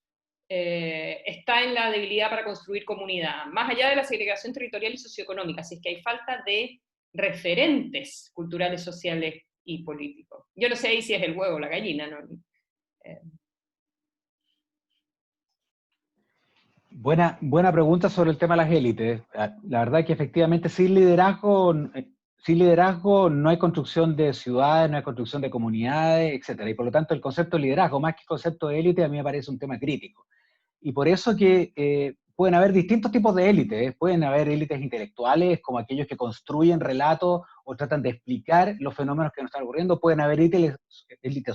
está en la debilidad para construir comunidad, más allá de la segregación territorial y socioeconómica, si es que hay falta de referentes culturales, sociales y políticos. Yo no sé ahí si es el huevo o la gallina, ¿no? Buena pregunta sobre el tema de las élites. La verdad es que efectivamente sin liderazgo no hay construcción de ciudades, no hay construcción de comunidades, etc. Y por lo tanto el concepto de liderazgo, más que el concepto de élite, a mí me parece un tema crítico. Y por eso que pueden haber distintos tipos de élites. Pueden haber élites intelectuales, como aquellos que construyen relatos o tratan de explicar los fenómenos que nos están ocurriendo. Pueden haber élites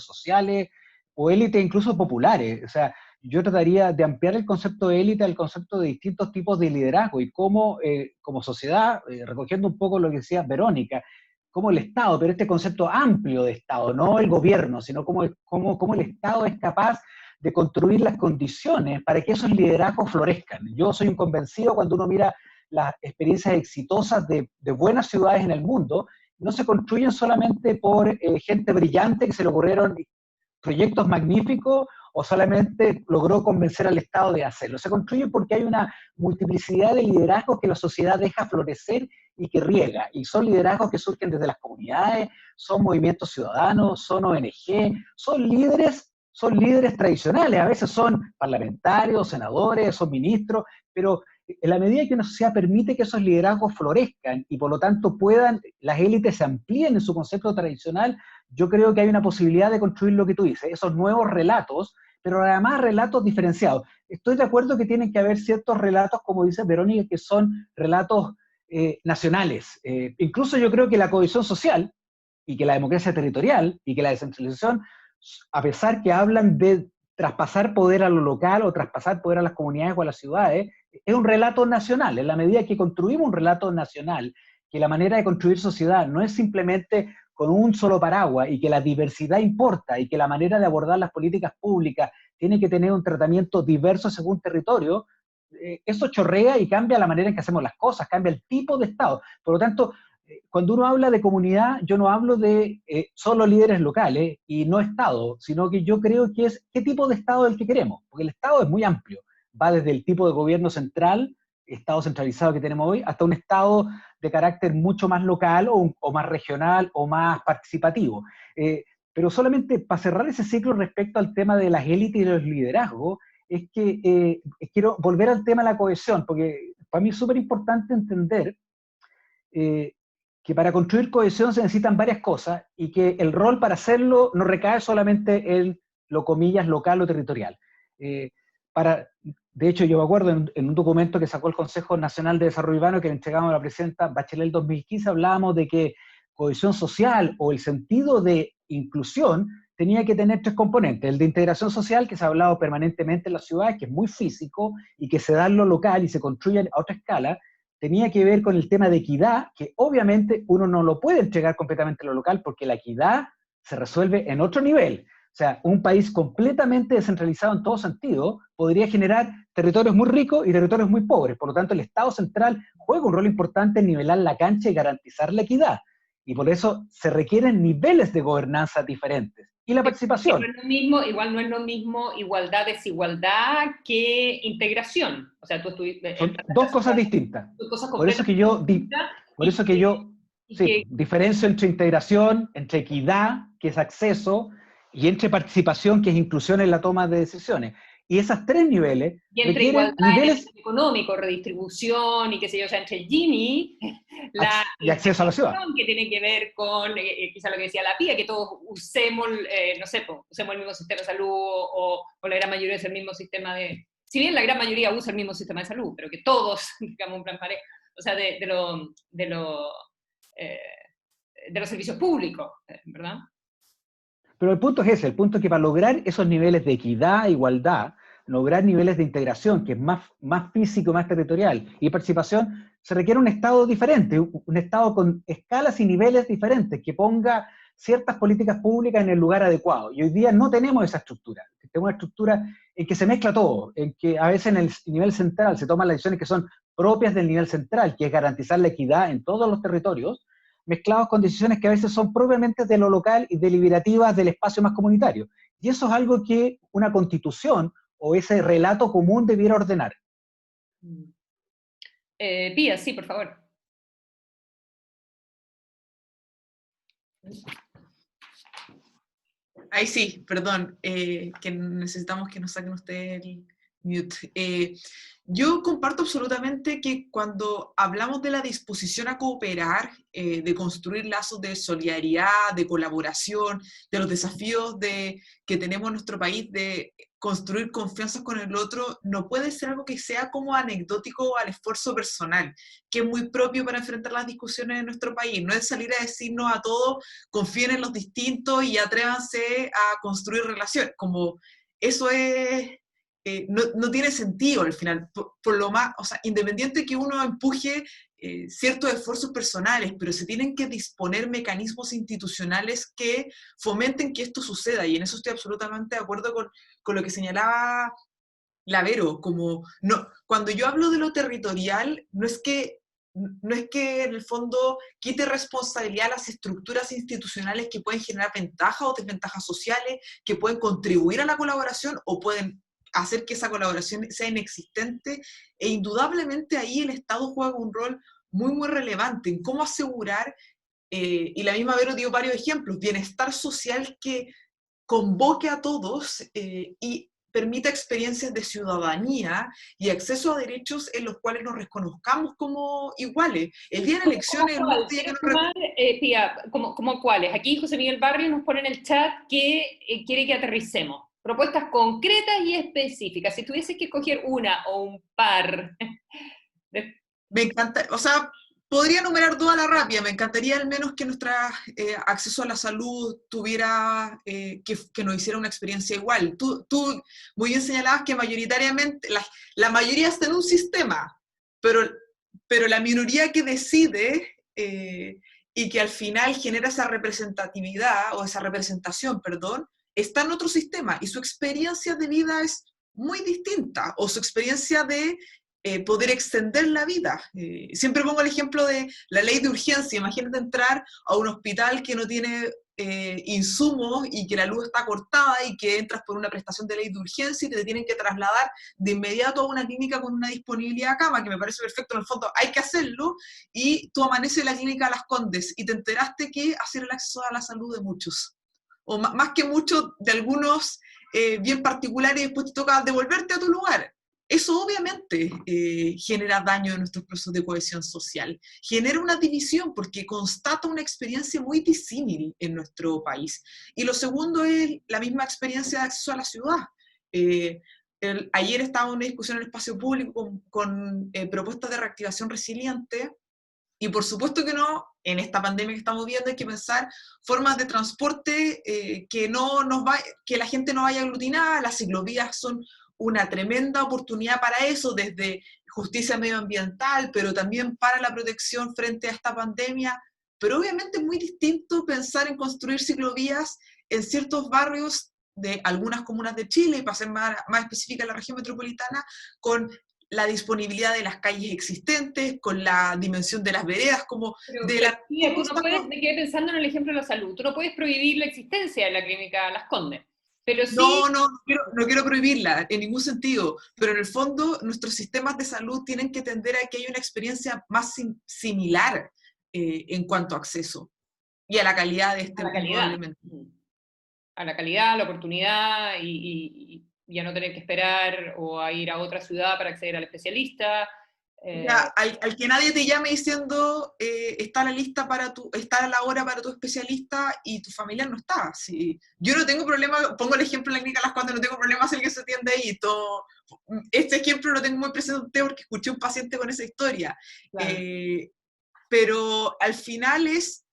sociales o élites incluso populares. O sea, yo trataría de ampliar el concepto de élite al concepto de distintos tipos de liderazgo y cómo, como sociedad, recogiendo un poco lo que decía Verónica, cómo el Estado, pero este concepto amplio de Estado, no el gobierno, sino cómo el Estado es capaz de construir las condiciones para que esos liderazgos florezcan. Yo soy un convencido cuando uno mira las experiencias exitosas de buenas ciudades en el mundo, no se construyen solamente por gente brillante que se le ocurrieron proyectos magníficos o solamente logró convencer al Estado de hacerlo. Se construye porque hay una multiplicidad de liderazgos que la sociedad deja florecer y que riega. Y son liderazgos que surgen desde las comunidades, son movimientos ciudadanos, son ONG, son líderes tradicionales, a veces son parlamentarios, senadores, son ministros, pero en la medida que una sociedad permite que esos liderazgos florezcan y por lo tanto las élites se amplíen en su concepto tradicional, yo creo que hay una posibilidad de construir lo que tú dices, esos nuevos relatos, pero además relatos diferenciados. Estoy de acuerdo que tienen que haber ciertos relatos, como dice Verónica, que son relatos nacionales. Incluso yo creo que la cohesión social y que la democracia territorial y que la descentralización, a pesar que hablan de traspasar poder a lo local o traspasar poder a las comunidades o a las ciudades, es un relato nacional. En la medida que construimos un relato nacional, que la manera de construir sociedad no es simplemente con un solo paraguas y que la diversidad importa y que la manera de abordar las políticas públicas tiene que tener un tratamiento diverso según territorio, eso chorrea y cambia la manera en que hacemos las cosas, cambia el tipo de Estado. Por lo tanto, cuando uno habla de comunidad, yo no hablo de solo líderes locales y no Estado, sino que yo creo que es qué tipo de Estado es el que queremos, porque el Estado es muy amplio, va desde el tipo de gobierno central, Estado centralizado que tenemos hoy, hasta un Estado de carácter mucho más local o más regional o más participativo. Pero solamente para cerrar ese ciclo respecto al tema de las élites y los liderazgos, es que quiero volver al tema de la cohesión, porque para mí es súper importante entender que para construir cohesión se necesitan varias cosas y que el rol para hacerlo no recae solamente en lo comillas local o territorial. De hecho, yo me acuerdo en un documento que sacó el Consejo Nacional de Desarrollo Urbano que le entregamos a la presidenta Bachelet en 2015, hablábamos de que cohesión social o el sentido de inclusión tenía que tener tres componentes. El de integración social, que se ha hablado permanentemente en las ciudades, que es muy físico y que se da en lo local y se construye a otra escala, tenía que ver con el tema de equidad, que obviamente uno no lo puede entregar completamente en lo local porque la equidad se resuelve en otro nivel. O sea, un país completamente descentralizado en todo sentido podría generar territorios muy ricos y territorios muy pobres. Por lo tanto, el Estado central juega un rol importante en nivelar la cancha y garantizar la equidad. Y por eso se requieren niveles de gobernanza diferentes. Y la participación. Igual no es lo mismo igualdad, desigualdad que integración. O sea, tú estuviste... Son dos cosas distintas. Por eso que yo diferencio entre integración, entre equidad, que es acceso, y entre participación, que es inclusión en la toma de decisiones. Y esas tres niveles... Y entre igualdad niveles económico, redistribución y qué sé yo, o sea, entre Gini, y acceso a la ciudad. Que tiene que ver con, quizá lo que decía la PIA, que todos usemos, no sé, usemos el mismo sistema de salud o la gran mayoría es el mismo sistema de... Si bien la gran mayoría usa el mismo sistema de salud, pero que todos, digamos, un plan parejo, o sea, de los servicios públicos, ¿verdad? Pero el punto es ese, el punto es que para lograr esos niveles de equidad, igualdad, lograr niveles de integración, que es más físico, más territorial, y participación, se requiere un Estado diferente, un Estado con escalas y niveles diferentes, que ponga ciertas políticas públicas en el lugar adecuado. Y hoy día no tenemos esa estructura. Tenemos una estructura en que se mezcla todo, en que a veces en el nivel central se toman las decisiones que son propias del nivel central, que es garantizar la equidad en todos los territorios, mezclados con decisiones que a veces son propiamente de lo local y deliberativas del espacio más comunitario. Y eso es algo que una constitución o ese relato común debiera ordenar. Pía, sí, por favor. Ahí sí, perdón, que necesitamos que nos saquen ustedes el mute. Yo comparto absolutamente que cuando hablamos de la disposición a cooperar, de construir lazos de solidaridad, de colaboración, de los desafíos que tenemos en nuestro país, de construir confianza con el otro, no puede ser algo que sea como anecdótico al esfuerzo personal, que es muy propio para enfrentar las discusiones en nuestro país. No es salir a decirnos a todos, confíen en los distintos y atrévanse a construir relaciones, como eso es... no tiene sentido al final, por lo más, o sea, independiente que uno empuje ciertos esfuerzos personales, pero se tienen que disponer mecanismos institucionales que fomenten que esto suceda, y en eso estoy absolutamente de acuerdo con lo que señalaba Lavero, como, no, cuando yo hablo de lo territorial, no es que en el fondo quite responsabilidad a las estructuras institucionales que pueden generar ventajas o desventajas sociales, que pueden contribuir a la colaboración o pueden hacer que esa colaboración sea inexistente, e indudablemente ahí el Estado juega un rol muy, muy relevante en cómo asegurar, y la misma Vero dio varios ejemplos, bienestar social que convoque a todos y permita experiencias de ciudadanía y acceso a derechos en los cuales nos reconozcamos como iguales. El día de la elección es el único día que nos Pía, ¿como cuáles? Aquí José Miguel Barrio nos pone en el chat que quiere que aterricemos. Propuestas concretas y específicas. Si tuvieses que escoger una o un par. Me encanta, o sea, podría enumerar dos a la rápida. Me encantaría al menos que nuestro acceso a la salud tuviera, que nos hiciera una experiencia igual. Tú muy bien señalabas que mayoritariamente, la mayoría está en un sistema, pero la minoría que decide y que al final genera esa representatividad, o esa representación, perdón, está en otro sistema, y su experiencia de vida es muy distinta, o su experiencia de poder extender la vida. Siempre pongo el ejemplo de la ley de urgencia. Imagínate entrar a un hospital que no tiene insumos y que la luz está cortada y que entras por una prestación de ley de urgencia y te tienen que trasladar de inmediato a una clínica con una disponibilidad de cama, que me parece perfecto, en el fondo hay que hacerlo, y tú amaneces en la clínica Las Condes y te enteraste que hacer el acceso a la salud de muchos, o más que muchos, de algunos bien particulares, y después te toca devolverte a tu lugar. Eso obviamente genera daño en nuestros procesos de cohesión social, genera una división porque constata una experiencia muy disímil en nuestro país. Y lo segundo es la misma experiencia de acceso a la ciudad. Ayer estaba en una discusión en el espacio público con propuestas de reactivación resiliente, y por supuesto que no, en esta pandemia que estamos viendo hay que pensar formas de transporte que la gente no vaya aglutinada. Las ciclovías son una tremenda oportunidad para eso, desde justicia medioambiental, pero también para la protección frente a esta pandemia. Pero obviamente es muy distinto pensar en construir ciclovías en ciertos barrios de algunas comunas de Chile, y para ser más específica en la región metropolitana, con la disponibilidad de las calles existentes, con la dimensión de las veredas, como de la... Tú no puedes, me quedé pensando en el ejemplo de la salud, tú no puedes prohibir la existencia de la clínica Las Condes, pero sí... No quiero prohibirla en ningún sentido, pero en el fondo nuestros sistemas de salud tienen que tender a que haya una experiencia más similar en cuanto a acceso y a la calidad de este. A la calidad, a la calidad, a la oportunidad, y a no tener que esperar o a ir a otra ciudad para acceder al especialista. Al que nadie te llame diciendo está la hora para tu especialista y tu familiar no está. Sí. Yo no tengo problema, pongo el ejemplo en la clínica Las Condes, no tengo problema hacer que se atienda ahí. Este ejemplo lo tengo muy presente porque escuché un paciente con esa historia. Claro. Pero al final es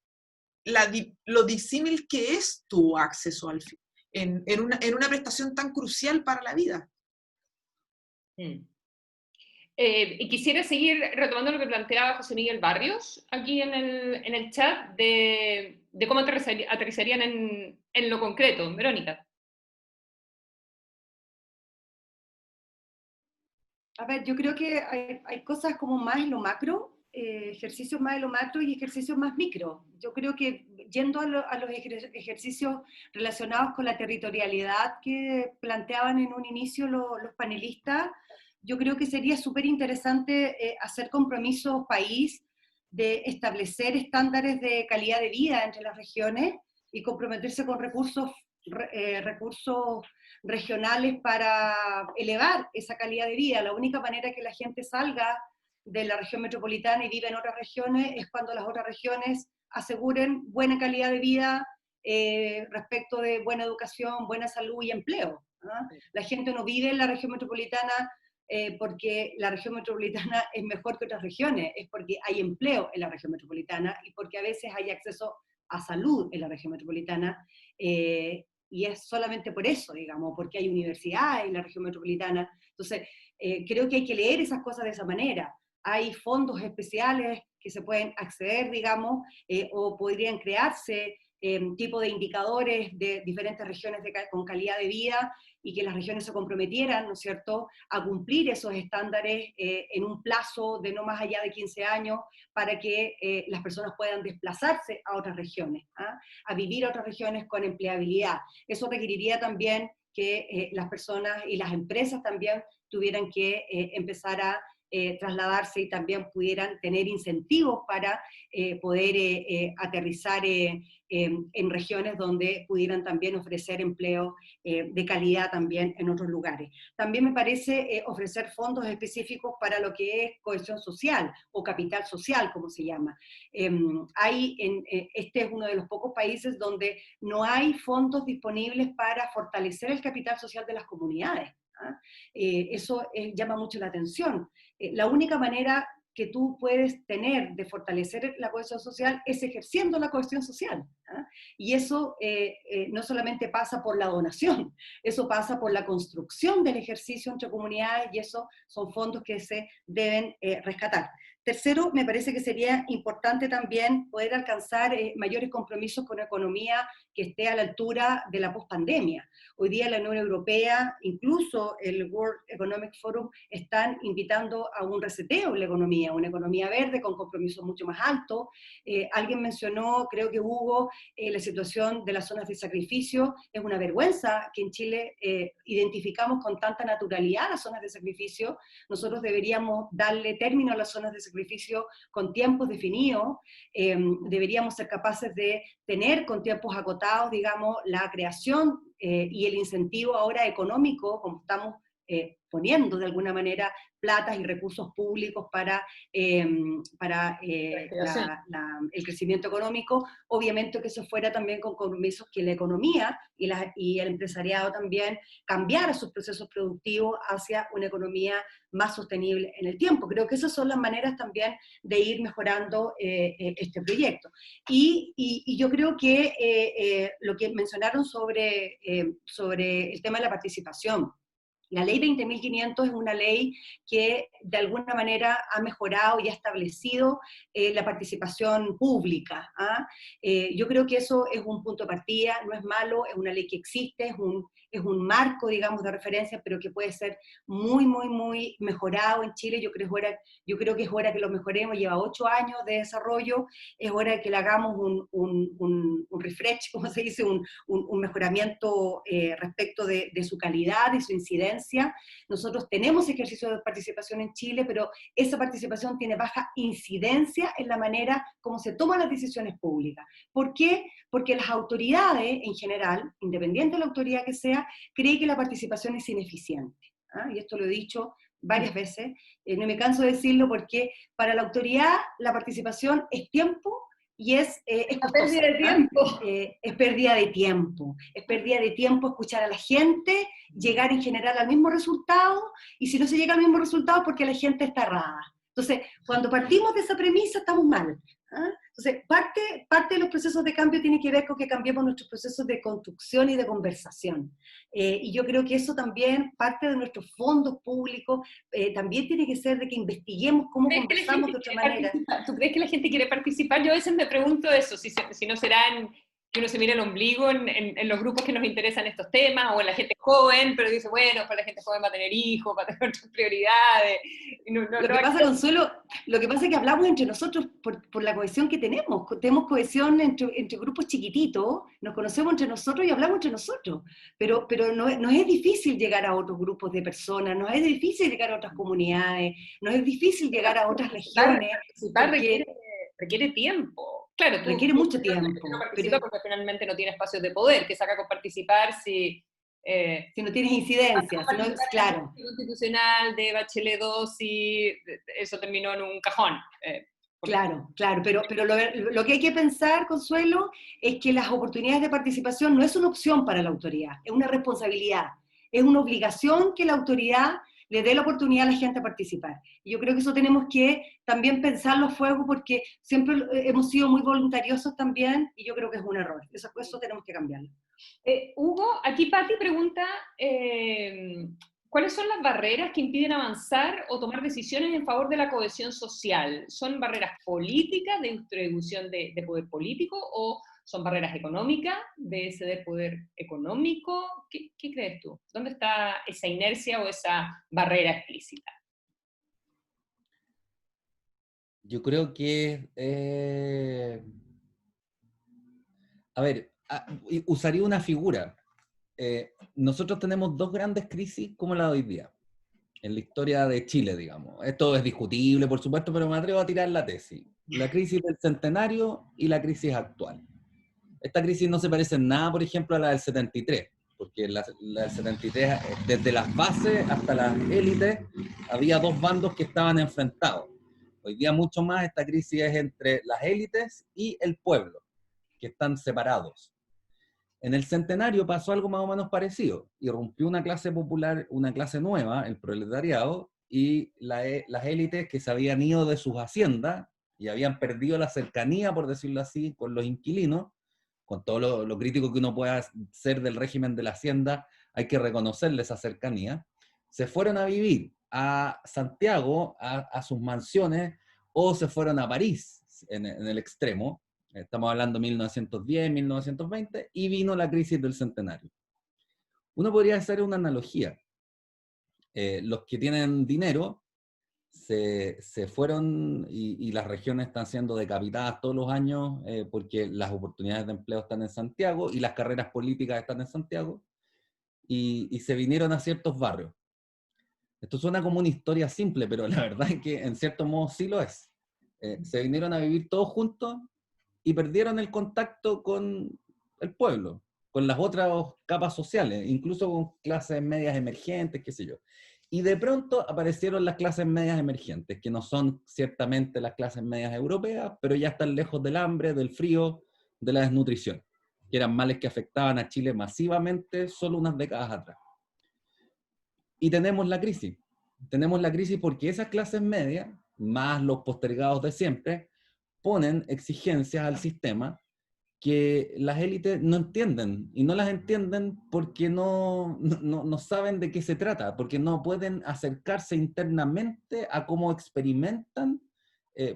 lo disímil que es tu acceso en una prestación tan crucial para la vida. Y quisiera seguir retomando lo que planteaba José Miguel Barrios aquí en el chat de cómo aterrizarían en lo concreto. Verónica. A ver, yo creo que hay cosas como más en lo macro, ejercicios más en lo macro y ejercicios más micro. Yo creo que yendo a los ejercicios relacionados con la territorialidad que planteaban en un inicio los panelistas, yo creo que sería súper interesante hacer compromisos país de establecer estándares de calidad de vida entre las regiones y comprometerse con recursos regionales para elevar esa calidad de vida. La única manera que la gente salga de la región metropolitana y viva en otras regiones es cuando las otras regiones aseguren buena calidad de vida respecto de buena educación, buena salud y empleo. La gente no vive en la región metropolitana porque la región metropolitana es mejor que otras regiones, es porque hay empleo en la región metropolitana y porque a veces hay acceso a salud en la región metropolitana, y es solamente por eso, digamos, porque hay universidades en la región metropolitana. Entonces, creo que hay que leer esas cosas de esa manera. Hay fondos especiales que se pueden acceder, digamos, o podrían crearse tipo de indicadores de diferentes regiones con calidad de vida, y que las regiones se comprometieran, ¿no es cierto?, a cumplir esos estándares en un plazo de no más allá de 15 años, para que las personas puedan desplazarse a otras regiones, a vivir a otras regiones con empleabilidad. Eso requeriría también que las personas y las empresas también tuvieran que empezar a trasladarse y también pudieran tener incentivos para poder aterrizar en regiones donde pudieran también ofrecer empleo de calidad también en otros lugares. También me parece ofrecer fondos específicos para lo que es cohesión social o capital social, como se llama. Este es uno de los pocos países donde no hay fondos disponibles para fortalecer el capital social de las comunidades. Eso llama mucho la atención. La única manera que tú puedes tener de fortalecer la cohesión social es ejerciendo la cohesión social. Y eso no solamente pasa por la donación, eso pasa por la construcción del ejercicio entre comunidades, y eso son fondos que se deben rescatar. Tercero, me parece que sería importante también poder alcanzar mayores compromisos con economía que esté a la altura de la pospandemia. Hoy día la Unión Europea, incluso el World Economic Forum, están invitando a un reseteo en la economía, una economía verde con compromisos mucho más altos. Alguien mencionó, creo que Hugo, la situación de las zonas de sacrificio. Es una vergüenza que en Chile identificamos con tanta naturalidad las zonas de sacrificio. Nosotros deberíamos darle término a las zonas de sacrificio con tiempos definidos. Deberíamos ser capaces de tener con tiempos acotados, digamos, la creación y el incentivo ahora económico, como estamos poniendo de alguna manera platas y recursos públicos para el crecimiento económico. Obviamente que eso fuera también con compromisos que la economía y el empresariado también cambiara sus procesos productivos hacia una economía más sostenible en el tiempo. Creo que esas son las maneras también de ir mejorando este proyecto. Y yo creo que lo que mencionaron sobre el tema de la participación, la ley 20.500 es una ley que de alguna manera ha mejorado y ha establecido la participación pública. Yo creo que eso es un punto de partida, no es malo, es una ley que existe, es un marco, digamos, de referencia, pero que puede ser muy, muy, muy mejorado en Chile. Yo creo que es hora que lo mejoremos. Lleva 8 años de desarrollo, es hora de que le hagamos un refresh, como se dice, un mejoramiento respecto de su calidad y su incidencia. Nosotros tenemos ejercicios de participación en Chile, pero esa participación tiene baja incidencia en la manera como se toman las decisiones públicas. ¿Por qué? Porque las autoridades en general, independiente de la autoridad que sea, creen que la participación es ineficiente. Y esto lo he dicho varias veces, no me canso de decirlo, porque para la autoridad la participación es tiempo y es pérdida de tiempo. Es pérdida de tiempo. Es pérdida de tiempo escuchar a la gente, llegar en general al mismo resultado, y si no se llega al mismo resultado es porque la gente está errada. Entonces, cuando partimos de esa premisa estamos mal, ¿Ah? Entonces, parte de los procesos de cambio tiene que ver con que cambiemos nuestros procesos de construcción y de conversación. Y yo creo que eso también, parte de nuestros fondos públicos, también tiene que ser de que investiguemos cómo conversamos de otra manera. ¿Tú crees que la gente quiere participar? Yo a veces me pregunto eso, si no serán que uno se mira el ombligo en los grupos que nos interesan estos temas, o en la gente joven, pero dice, bueno, para la gente joven va a tener hijos, va a tener otras prioridades. Lo que pasa, Consuelo, lo que pasa es que hablamos entre nosotros por la cohesión que tenemos cohesión entre grupos chiquititos, nos conocemos entre nosotros y hablamos entre nosotros, pero no es difícil llegar a otros grupos de personas, no es difícil llegar a otras comunidades, no es difícil llegar a otras regiones. Requiere tiempo. Claro, requiere mucho tiempo. No participa porque finalmente no tiene espacios de poder, que saca con participar si no tienes incidencia, si no, claro. Constitucional de Bachelet 2 y eso terminó en un cajón. Claro, pero lo que hay que pensar, Consuelo, es que las oportunidades de participación no es una opción para la autoridad, es una responsabilidad, es una obligación que la autoridad le dé la oportunidad a la gente a participar. Y yo creo que eso tenemos que también pensarlo a fuego, porque siempre hemos sido muy voluntariosos también, y yo creo que es un error. Eso tenemos que cambiarlo. Hugo, aquí Patti pregunta, ¿cuáles son las barreras que impiden avanzar o tomar decisiones en favor de la cohesión social? ¿Son barreras políticas de distribución de poder político o son barreras económicas de ceder poder económico? ¿Qué crees tú? ¿Dónde está esa inercia o esa barrera explícita? Yo creo que... a ver, usaría una figura. Nosotros tenemos dos grandes crisis como la de hoy día, en la historia de Chile, digamos. Esto es discutible, por supuesto, pero me atrevo a tirar la tesis. La crisis del centenario y la crisis actual. Esta crisis no se parece en nada, por ejemplo, a la del 73, porque la del 73, desde las bases hasta las élites, había dos bandos que estaban enfrentados. Hoy día mucho más esta crisis es entre las élites y el pueblo, que están separados. En el centenario pasó algo más o menos parecido. Irrumpió una clase popular, una clase nueva, el proletariado, y las élites que se habían ido de sus haciendas y habían perdido la cercanía, por decirlo así, con los inquilinos, con todo lo crítico que uno pueda ser del régimen de la hacienda, hay que reconocerle esa cercanía, se fueron a vivir a Santiago, a sus mansiones, o se fueron a París, en el extremo. Estamos hablando de 1910, 1920, y vino la crisis del centenario. Uno podría hacer una analogía. Los que tienen dinero se fueron y las regiones están siendo decapitadas todos los años porque las oportunidades de empleo están en Santiago y las carreras políticas están en Santiago, y se vinieron a ciertos barrios. Esto suena como una historia simple, pero la verdad es que en cierto modo sí lo es. Se vinieron a vivir todos juntos y perdieron el contacto con el pueblo, con las otras capas sociales, incluso con clases medias emergentes, qué sé yo. Y de pronto aparecieron las clases medias emergentes, que no son ciertamente las clases medias europeas, pero ya están lejos del hambre, del frío, de la desnutrición, que eran males que afectaban a Chile masivamente solo unas décadas atrás. Y tenemos la crisis. Tenemos la crisis porque esas clases medias, más los postergados de siempre, ponen exigencias al sistema que las élites no entienden, y no las entienden porque no saben de qué se trata, porque no pueden acercarse internamente a cómo experimentan,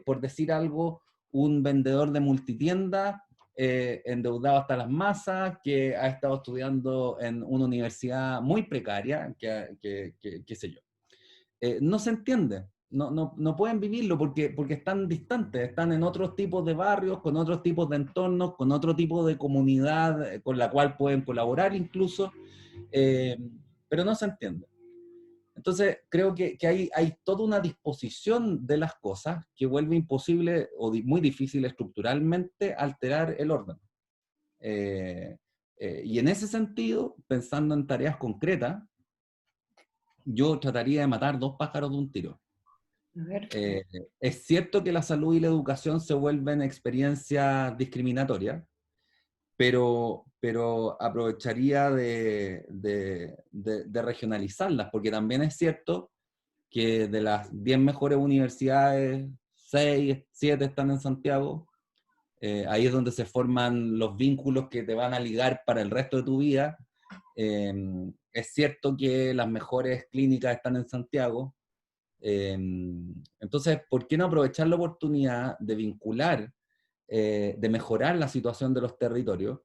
por decir algo, un vendedor de multitienda endeudado hasta las masas, que ha estado estudiando en una universidad muy precaria, qué sé yo. No se entiende. No pueden vivirlo porque están distantes, están en otros tipos de barrios, con otros tipos de entornos, con otro tipo de comunidad con la cual pueden colaborar incluso, pero no se entiende. Entonces creo que hay toda una disposición de las cosas que vuelve imposible o muy difícil estructuralmente alterar el orden. Y en ese sentido, pensando en tareas concretas, yo trataría de matar dos pájaros de un tiro. Es cierto que la salud y la educación se vuelven experiencias discriminatorias, pero aprovecharía de regionalizarlas, porque también es cierto que de las 10 mejores universidades, 6, 7 están en Santiago. Ahí es donde se forman los vínculos que te van a ligar para el resto de tu vida. Es cierto que las mejores clínicas están en Santiago. Entonces, ¿por qué no aprovechar la oportunidad de vincular, de mejorar la situación de los territorios,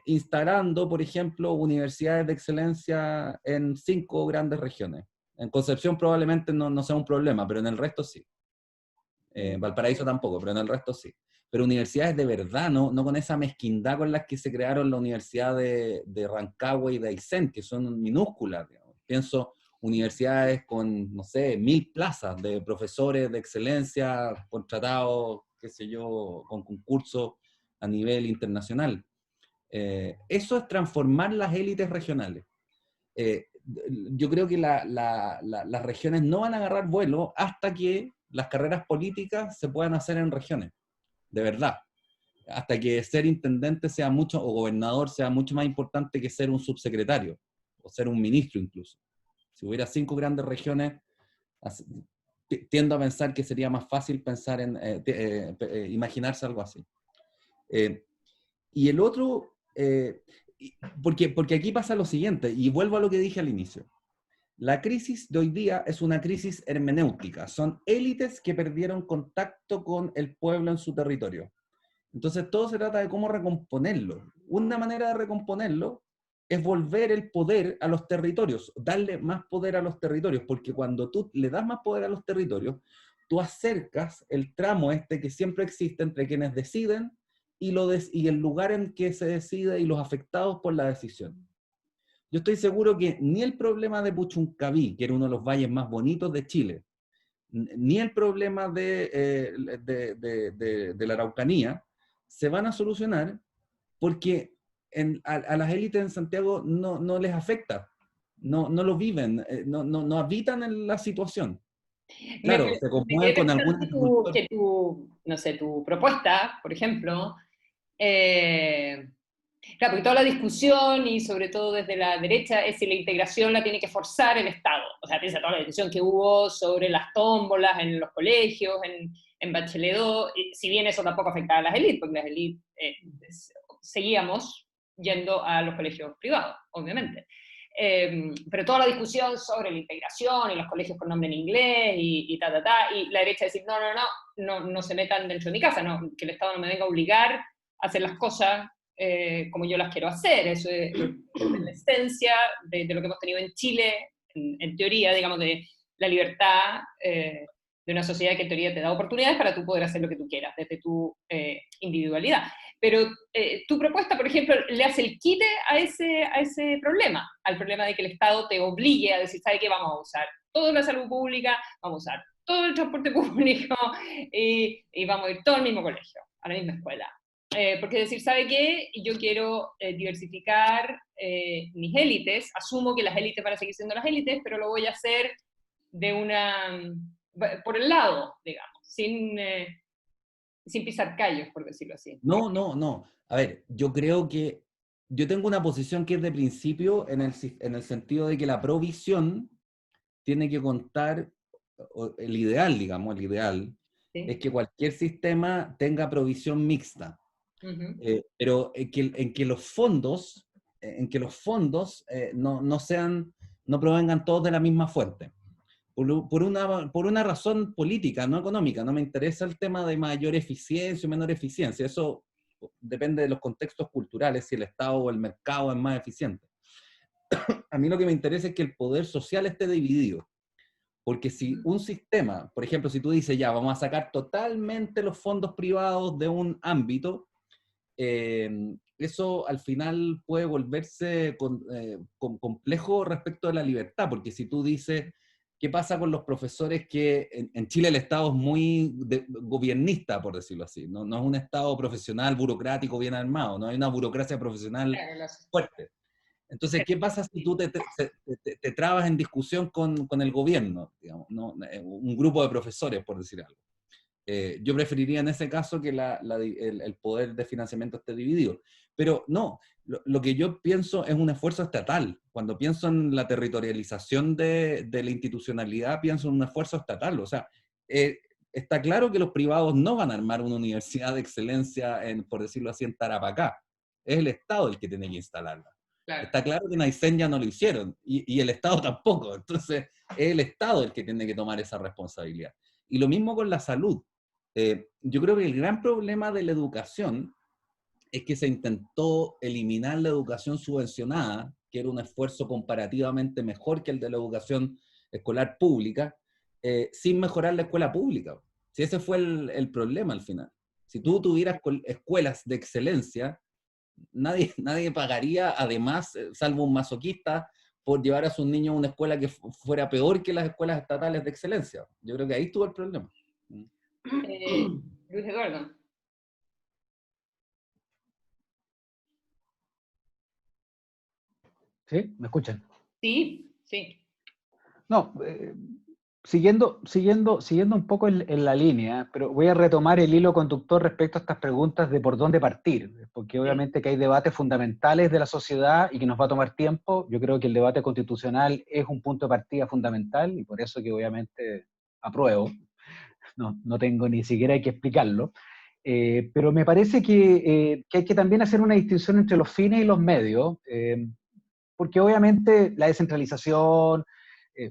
instalando, por ejemplo, universidades de excelencia en 5 grandes regiones? En Concepción probablemente no sea un problema, pero en el resto sí. Valparaíso tampoco, pero en el resto sí. Pero universidades de verdad, no con esa mezquindad con las que se crearon la Universidad de Rancagua y de Aysén, que son minúsculas, digamos. Pienso universidades con, no sé, 1000 plazas de profesores de excelencia contratados, qué sé yo, con concursos a nivel internacional. Eso es transformar las élites regionales. Yo creo que las regiones no van a agarrar vuelo hasta que las carreras políticas se puedan hacer en regiones, de verdad. Hasta que ser intendente sea mucho, o gobernador sea mucho más importante que ser un subsecretario, o ser un ministro incluso. Si hubiera 5 grandes regiones, tiendo a pensar que sería más fácil pensar en imaginarse algo así. Y el otro, porque aquí pasa lo siguiente, y vuelvo a lo que dije al inicio. La crisis de hoy día es una crisis hermenéutica. Son élites que perdieron contacto con el pueblo en su territorio. Entonces todo se trata de cómo recomponerlo. Una manera de recomponerlo es volver el poder a los territorios, darle más poder a los territorios, porque cuando tú le das más poder a los territorios, tú acercas el tramo que siempre existe entre quienes deciden y el lugar en que se decide y los afectados por la decisión. Yo estoy seguro que ni el problema de Puchuncaví, que era uno de los valles más bonitos de Chile, ni el problema de la Araucanía se van a solucionar porque a las élites en Santiago no les afecta, no lo viven, no habitan en la situación. Claro, se conmueven con alguna... No sé, tu propuesta, por ejemplo, claro, porque toda la discusión, y sobre todo desde la derecha, es si la integración la tiene que forzar el Estado. O sea, piensa toda la discusión que hubo sobre las tómbolas en los colegios, en Bachelet 2, si bien eso tampoco afectaba a las élites, porque las élites seguíamos yendo a los colegios privados, obviamente. Pero toda la discusión sobre la integración y los colegios con nombre en inglés y la derecha decir, no se metan dentro de mi casa, que el Estado no me venga a obligar a hacer las cosas como yo las quiero hacer. Eso es la esencia de lo que hemos tenido en Chile, en teoría, digamos, de la libertad de una sociedad que en teoría te da oportunidades para tú poder hacer lo que tú quieras, desde tu individualidad. Pero tu propuesta, por ejemplo, le hace el quite a ese problema, al problema de que el Estado te obligue a decir, ¿sabe qué? Vamos a usar toda la salud pública, vamos a usar todo el transporte público y vamos a ir todo al mismo colegio, a la misma escuela. Porque decir, ¿sabe qué? Yo quiero diversificar mis élites, asumo que las élites van a seguir siendo las élites, pero lo voy a hacer por el lado, digamos, sin pisar callos, por decirlo así. No. A ver, yo creo que yo tengo una posición que es de principio en el sentido de que la provisión tiene que contar, el ideal, digamos, ¿sí? Es que cualquier sistema tenga provisión mixta. Uh-huh. Pero en que los fondos no provengan todos de la misma fuente. Por una razón política, no económica. No me interesa el tema de mayor eficiencia o menor eficiencia. Eso depende de los contextos culturales, si el Estado o el mercado es más eficiente. A mí lo que me interesa es que el poder social esté dividido. Porque si un sistema, por ejemplo, si tú dices, ya, vamos a sacar totalmente los fondos privados de un ámbito, eso al final puede volverse complejo respecto de la libertad, porque si tú dices, ¿qué pasa con los profesores que en Chile el Estado es muy gobiernista, por decirlo así? No es un Estado profesional, burocrático, bien armado, no hay una burocracia profesional fuerte. Entonces, ¿qué pasa si tú te trabas en discusión con el gobierno, digamos, ¿no? Un grupo de profesores, por decir algo? Yo preferiría en ese caso que el poder de financiamiento esté dividido. Pero no, lo que yo pienso es un esfuerzo estatal. Cuando pienso en la territorialización de la institucionalidad, pienso en un esfuerzo estatal. O sea, está claro que los privados no van a armar una universidad de excelencia, por decirlo así, en Tarapacá. Es el Estado el que tiene que instalarla. Claro. Está claro que en Aysén ya no lo hicieron, y el Estado tampoco. Entonces, es el Estado el que tiene que tomar esa responsabilidad. Y lo mismo con la salud. Yo creo que el gran problema de la educación es que se intentó eliminar la educación subvencionada, que era un esfuerzo comparativamente mejor que el de la educación escolar pública, sin mejorar la escuela pública. Si ese fue el problema al final. Si tú tuvieras escuelas de excelencia, nadie pagaría, además, salvo un masoquista, por llevar a sus niños a una escuela que fuera peor que las escuelas estatales de excelencia. Yo creo que ahí estuvo el problema. Luis Eduardo. ¿Sí? ¿Me escuchan? Sí, sí. No, siguiendo un poco en la línea, pero voy a retomar el hilo conductor respecto a estas preguntas de por dónde partir, porque obviamente que hay debates fundamentales de la sociedad y que nos va a tomar tiempo. Yo creo que el debate constitucional es un punto de partida fundamental y por eso que obviamente apruebo. No tengo ni siquiera que explicarlo. Pero me parece que hay que también hacer una distinción entre los fines y los medios, porque obviamente la descentralización,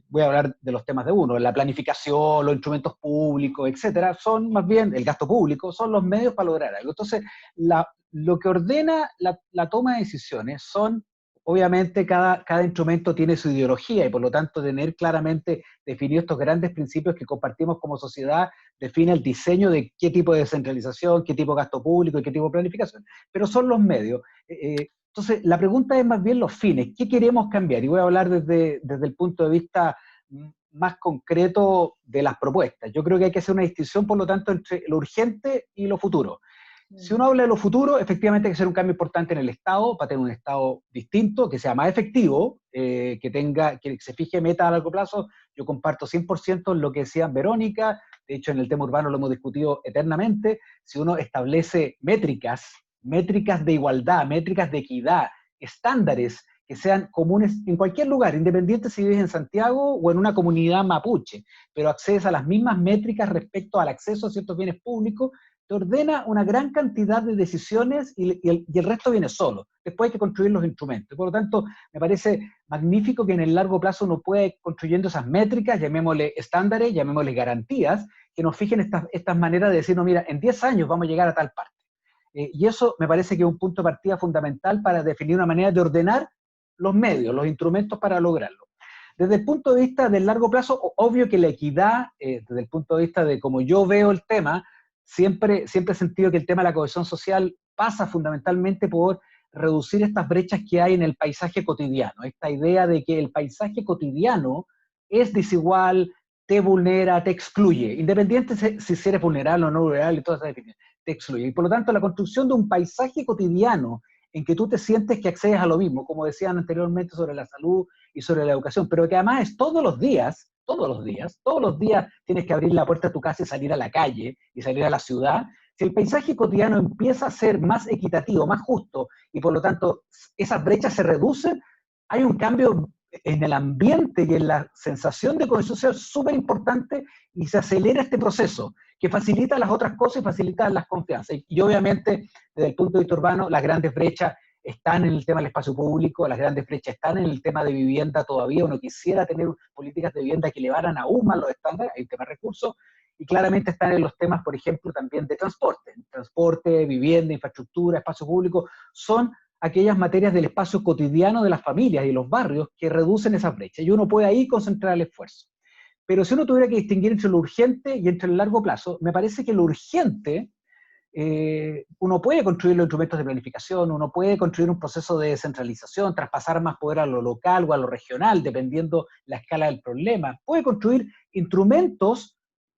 voy a hablar de los temas de uno, la planificación, los instrumentos públicos, etcétera, son más bien, el gasto público, son los medios para lograr algo. Entonces, lo que ordena la toma de decisiones son, obviamente, cada instrumento tiene su ideología y por lo tanto tener claramente definidos estos grandes principios que compartimos como sociedad define el diseño de qué tipo de descentralización, qué tipo de gasto público y qué tipo de planificación. Pero son los medios. Entonces, la pregunta es más bien los fines. ¿Qué queremos cambiar? Y voy a hablar desde el punto de vista más concreto de las propuestas. Yo creo que hay que hacer una distinción, por lo tanto, entre lo urgente y lo futuro. Si uno habla de lo futuro, efectivamente hay que hacer un cambio importante en el Estado, para tener un Estado distinto, que sea más efectivo, que se fije meta a largo plazo. Yo comparto 100% lo que decía Verónica, de hecho en el tema urbano lo hemos discutido eternamente. Si uno establece métricas de igualdad, métricas de equidad, estándares que sean comunes en cualquier lugar, independiente si vives en Santiago o en una comunidad mapuche, pero accedes a las mismas métricas respecto al acceso a ciertos bienes públicos, te ordena una gran cantidad de decisiones y el resto viene solo. Después hay que construir los instrumentos. Por lo tanto, me parece magnífico que en el largo plazo uno pueda ir construyendo esas métricas, llamémosle estándares, llamémosle garantías, que nos fijen estas maneras de decir, no, mira, en 10 años vamos a llegar a tal parte. Y eso me parece que es un punto de partida fundamental para definir una manera de ordenar los medios, los instrumentos para lograrlo. Desde el punto de vista del largo plazo, obvio que la equidad, desde el punto de vista de cómo yo veo el tema, siempre he sentido que el tema de la cohesión social pasa fundamentalmente por reducir estas brechas que hay en el paisaje cotidiano. Esta idea de que el paisaje cotidiano es desigual, te vulnera, te excluye, independiente si eres vulnerable o no vulnerable y todas esas definiciones, te excluye. Y por lo tanto, la construcción de un paisaje cotidiano en que tú te sientes que accedes a lo mismo, como decían anteriormente sobre la salud y sobre la educación, pero que además es todos los días tienes que abrir la puerta de tu casa y salir a la calle y salir a la ciudad. Si el paisaje cotidiano empieza a ser más equitativo, más justo, y por lo tanto esas brechas se reducen, hay un cambio en el ambiente y en la sensación de cohesión social súper importante y se acelera este proceso que facilita las otras cosas y facilita las confianzas. Y obviamente, desde el punto de vista urbano, las grandes brechas están en el tema del espacio público, las grandes brechas están en el tema de vivienda todavía. Uno quisiera tener políticas de vivienda que elevaran aún más los estándares, hay un tema de recursos, y claramente están en los temas, por ejemplo, también de transporte. Transporte, vivienda, infraestructura, espacio público, son aquellas materias del espacio cotidiano de las familias y los barrios que reducen esas brechas. Y uno puede ahí concentrar el esfuerzo. Pero si uno tuviera que distinguir entre lo urgente y entre el largo plazo, me parece que lo urgente, uno puede construir los instrumentos de planificación, uno puede construir un proceso de descentralización, traspasar más poder a lo local o a lo regional, dependiendo la escala del problema. Puede construir instrumentos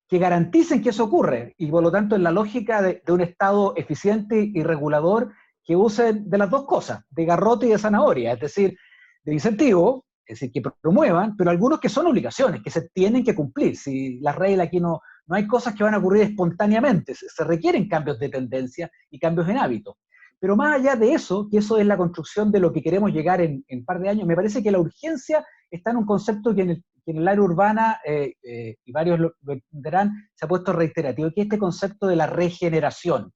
que garanticen que eso ocurre, y por lo tanto en la lógica de un Estado eficiente y regulador que use de las dos cosas, de garrote y de zanahoria, es decir, de incentivo, es decir, que promuevan, pero algunos que son obligaciones, que se tienen que cumplir. Si las reglas aquí no hay cosas que van a ocurrir espontáneamente, se requieren cambios de tendencia y cambios en hábitos. Pero más allá de eso, que eso es la construcción de lo que queremos llegar en un par de años, me parece que la urgencia está en un concepto en el área urbana, y varios lo entenderán, se ha puesto reiterativo, que este concepto de la regeneración.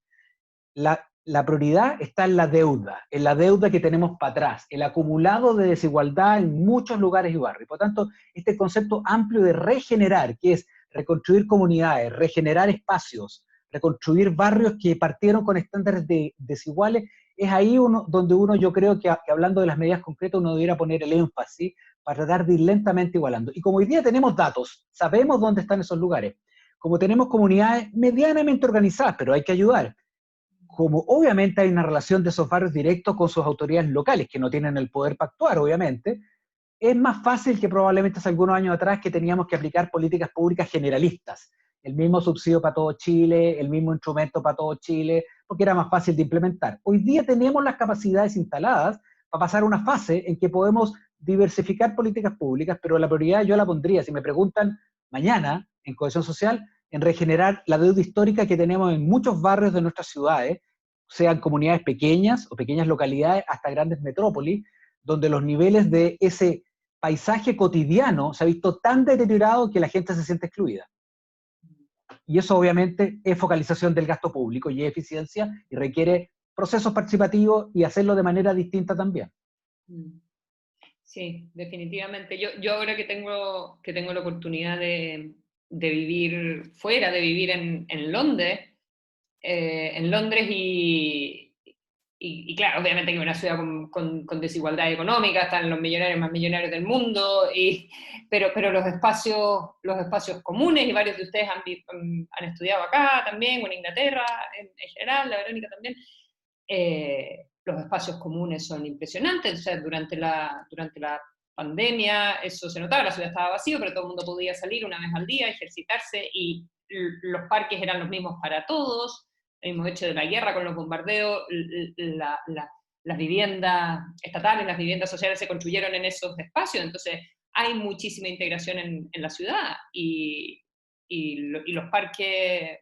La prioridad está en la deuda que tenemos para atrás, el acumulado de desigualdad en muchos lugares y barrios. Por tanto, este concepto amplio de regenerar, que es reconstruir comunidades, regenerar espacios, reconstruir barrios que partieron con estándares desiguales, es ahí donde uno, yo creo que hablando de las medidas concretas, uno debiera poner el énfasis para tratar de ir lentamente igualando. Y como hoy día tenemos datos, sabemos dónde están esos lugares, como tenemos comunidades medianamente organizadas, pero hay que ayudar, como obviamente hay una relación de esos barrios directos con sus autoridades locales, que no tienen el poder para actuar, obviamente, es más fácil que probablemente hace algunos años atrás que teníamos que aplicar políticas públicas generalistas, el mismo subsidio para todo Chile, el mismo instrumento para todo Chile, porque era más fácil de implementar. Hoy día tenemos las capacidades instaladas para pasar a una fase en que podemos diversificar políticas públicas, pero la prioridad yo la pondría, si me preguntan mañana, en cohesión social, en regenerar la deuda histórica que tenemos en muchos barrios de nuestras ciudades, sean comunidades pequeñas o pequeñas localidades hasta grandes metrópolis, donde los niveles de ese paisaje cotidiano se ha visto tan deteriorado que la gente se siente excluida. Y eso obviamente es focalización del gasto público y es eficiencia y requiere procesos participativos y hacerlo de manera distinta también. Sí, definitivamente. Yo ahora que tengo la oportunidad de vivir fuera, de vivir en Londres, y claro, obviamente que es una ciudad con desigualdad económica, están los millonarios más millonarios del mundo, pero los espacios comunes, y varios de ustedes han estudiado acá también, o en Inglaterra en general, la Verónica también, los espacios comunes son impresionantes. O sea, durante la pandemia eso se notaba, la ciudad estaba vacía, pero todo el mundo podía salir una vez al día, ejercitarse, y los parques eran los mismos para todos. El mismo hecho de la guerra con los bombardeos, las viviendas estatales, las viviendas sociales se construyeron en esos espacios, entonces hay muchísima integración en la ciudad, y los parques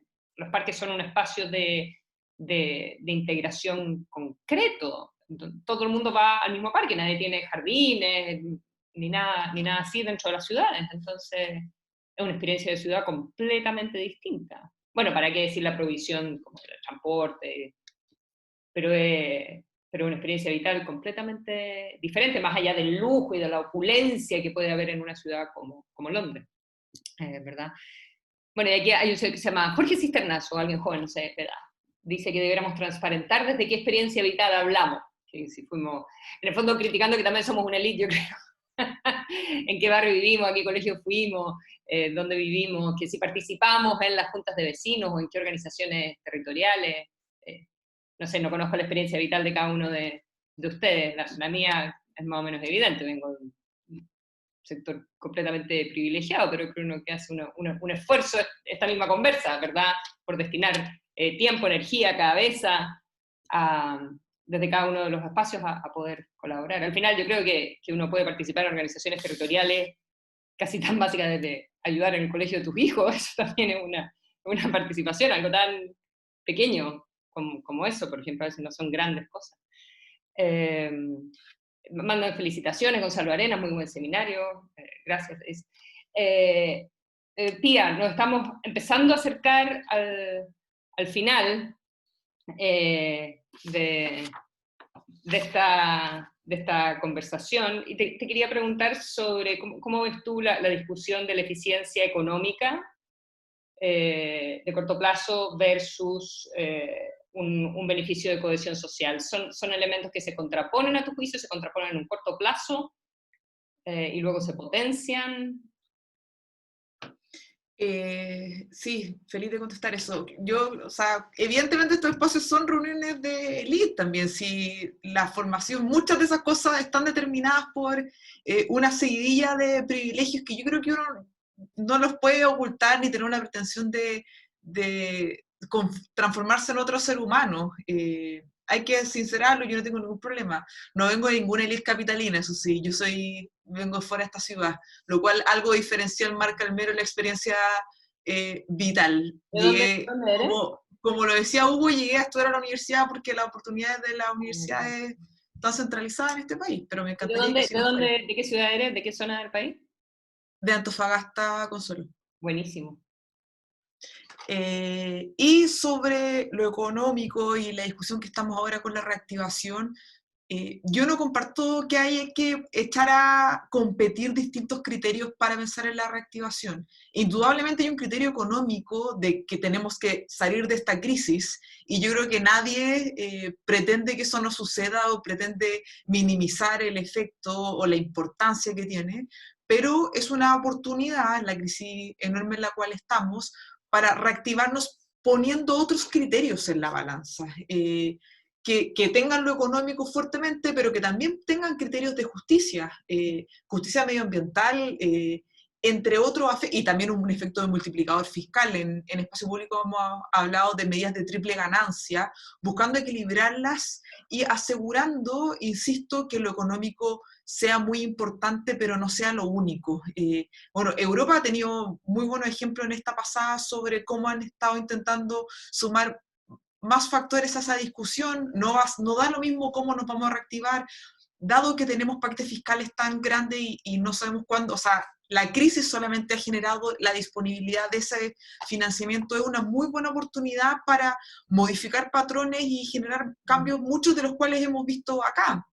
son un espacio de integración concreto. Todo el mundo va al mismo parque, nadie tiene jardines, ni nada así dentro de las ciudades, entonces es una experiencia de ciudad completamente distinta. Bueno, para qué decir la provisión como el transporte, pero es una experiencia vital completamente diferente, más allá del lujo y de la opulencia que puede haber en una ciudad como Londres, ¿verdad? Bueno, y aquí hay un señor que se llama Jorge Cisternazo, alguien joven, no sé, de edad. Dice que deberíamos transparentar desde qué experiencia vital hablamos. Que si fuimos, en el fondo criticando que también somos una élite, yo creo. En qué barrio vivimos, a qué colegio fuimos, dónde vivimos, que si participamos en las juntas de vecinos o en qué organizaciones territoriales. No sé, no conozco la experiencia vital de cada uno de ustedes. La mía es más o menos evidente, vengo de un sector completamente privilegiado, pero creo que hace un esfuerzo esta misma conversa, ¿verdad? Por destinar tiempo, energía, cabeza, desde cada uno de los espacios a poder colaborar. Al final yo creo que uno puede participar en organizaciones territoriales casi tan básicas desde ayudar en el colegio de tus hijos, eso también es una participación, algo tan pequeño como eso, por ejemplo, a veces no son grandes cosas. Mandan felicitaciones, Gonzalo Arenas, muy buen seminario, gracias. Pía, nos estamos empezando a acercar al final de esta conversación, y te quería preguntar sobre cómo ves tú la discusión de la eficiencia económica de corto plazo versus un beneficio de cohesión social. ¿Son elementos que se contraponen a tu juicio, se contraponen en un corto plazo y luego se potencian? Sí, feliz de contestar eso. O sea, evidentemente estos espacios son reuniones de élite también, si la formación, muchas de esas cosas están determinadas por una seguidilla de privilegios que yo creo que uno no los puede ocultar ni tener una pretensión de transformarse en otro ser humano. Hay que sincerarlo, yo no tengo ningún problema. No vengo de ninguna élite capitalina, eso sí, vengo fuera de esta ciudad, lo cual algo diferencial marca al mero la experiencia vital. ¿De dónde eres? Como lo decía Hugo, llegué a estudiar a la universidad porque las oportunidades de la universidad están centralizadas en este país, pero me encantaría ¿De qué ciudad eres? ¿De qué zona del país? de Antofagasta, Consuelo. Buenísimo. Y sobre lo económico y la discusión que estamos ahora con la reactivación, yo no comparto que hay que echar a competir distintos criterios para pensar en la reactivación. Indudablemente hay un criterio económico de que tenemos que salir de esta crisis, y yo creo que nadie pretende que eso no suceda o pretende minimizar el efecto o la importancia que tiene, pero es una oportunidad, la crisis enorme en la cual estamos, para reactivarnos poniendo otros criterios en la balanza. Que tengan lo económico fuertemente, pero que también tengan criterios de justicia, justicia medioambiental, entre otros, y también un efecto de multiplicador fiscal. En espacio público hemos hablado de medidas de triple ganancia, buscando equilibrarlas y asegurando, insisto, que lo económico sea muy importante, pero no sea lo único. Bueno, Europa ha tenido muy buenos ejemplos en esta pasada sobre cómo han estado intentando sumar más factores a esa discusión. No da lo mismo cómo nos vamos a reactivar, dado que tenemos paquetes fiscales tan grandes y no sabemos cuándo. O sea, la crisis solamente ha generado la disponibilidad de ese financiamiento. Es una muy buena oportunidad para modificar patrones y generar cambios, muchos de los cuales hemos visto acá.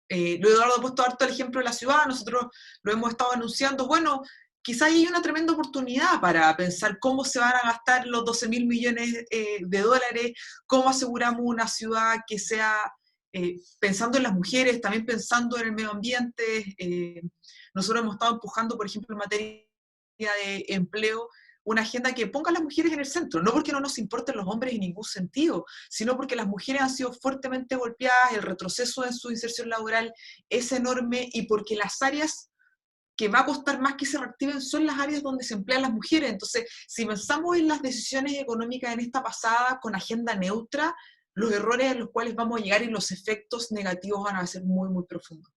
Eduardo ha puesto harto el ejemplo de la ciudad, nosotros lo hemos estado anunciando. Bueno, quizá hay una tremenda oportunidad para pensar cómo se van a gastar los 12.000 millones de dólares, cómo aseguramos una ciudad que sea, pensando en las mujeres, también pensando en el medio ambiente. Nosotros hemos estado empujando, por ejemplo, en materia de empleo, una agenda que ponga a las mujeres en el centro, no porque no nos importen los hombres en ningún sentido, sino porque las mujeres han sido fuertemente golpeadas, el retroceso en su inserción laboral es enorme, y porque las áreas que va a costar más que se reactiven son las áreas donde se emplean las mujeres. Entonces, si pensamos en las decisiones económicas en esta pasada con agenda neutra, los errores a los cuales vamos a llegar y los efectos negativos van a ser muy, muy profundos.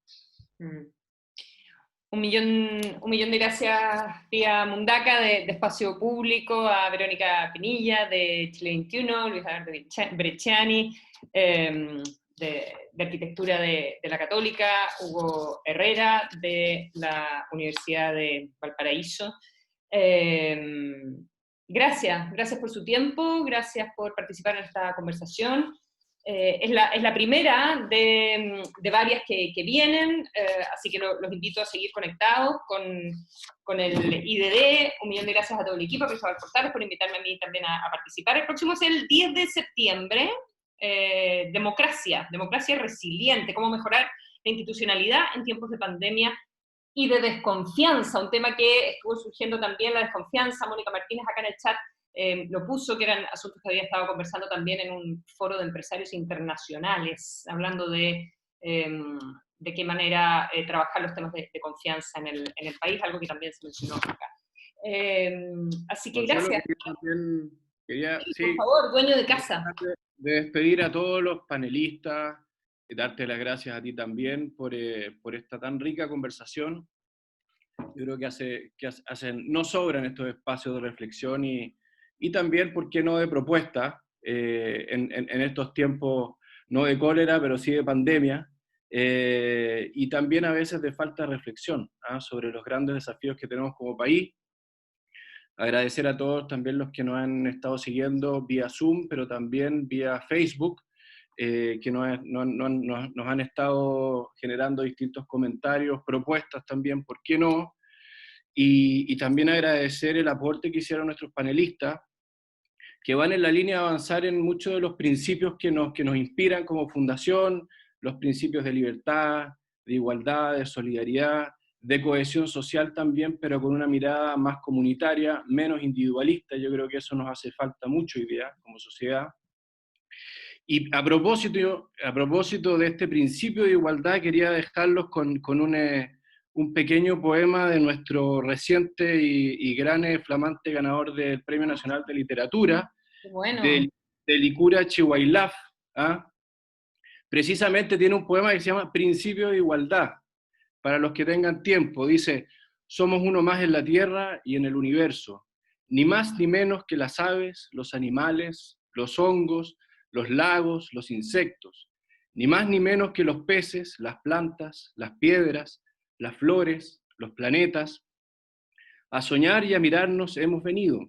Un millón de gracias, tía Mundaca, de Espacio Público, a Verónica Pinilla, de Chile 21, Luis Alberto Brecciani, de Arquitectura de la Católica, Hugo Herrera, de la Universidad de Valparaíso. Gracias por su tiempo, gracias por participar en esta conversación. Es la primera de varias que vienen, así que los invito a seguir conectados con el IDD. Un millón de gracias a todo el equipo, a Cristóbal Portales, por invitarme a mí también a participar. El próximo es el 10 de septiembre, democracia resiliente, cómo mejorar la institucionalidad en tiempos de pandemia y de desconfianza, un tema que estuvo surgiendo también, la desconfianza. Mónica Martínez acá en el chat lo puso, que eran asuntos que había estado conversando también en un foro de empresarios internacionales, hablando de qué manera trabajar los temas de confianza en el país, algo que también se mencionó acá. Así que gracias. Sí, por favor, dueño de casa. De despedir a todos los panelistas, darte las gracias a ti también por esta tan rica conversación. Yo creo que no sobran estos espacios de reflexión y también, ¿por qué no?, de propuesta en estos tiempos, no de cólera, pero sí de pandemia, y también a veces de falta de reflexión sobre los grandes desafíos que tenemos como país. Agradecer a todos también los que nos han estado siguiendo vía Zoom, pero también vía Facebook, que nos han estado generando distintos comentarios, propuestas también, ¿por qué no? Y también agradecer el aporte que hicieron nuestros panelistas, que van en la línea de avanzar en muchos de los principios que nos inspiran como fundación, los principios de libertad, de igualdad, de solidaridad, de cohesión social también, pero con una mirada más comunitaria, menos individualista. Yo creo que eso nos hace falta mucho hoy día como sociedad. Y a propósito de este principio de igualdad, quería dejarlos con un pequeño poema de nuestro reciente y gran flamante ganador del Premio Nacional de Literatura, bueno, de Licura Chihuailaf. Precisamente tiene un poema que se llama Principio de Igualdad. Para los que tengan tiempo, dice: somos uno más en la tierra y en el universo, ni más ni menos que las aves, los animales, los hongos, los lagos, los insectos, ni más ni menos que los peces, las plantas, las piedras, las flores, los planetas. A soñar y a mirarnos hemos venido,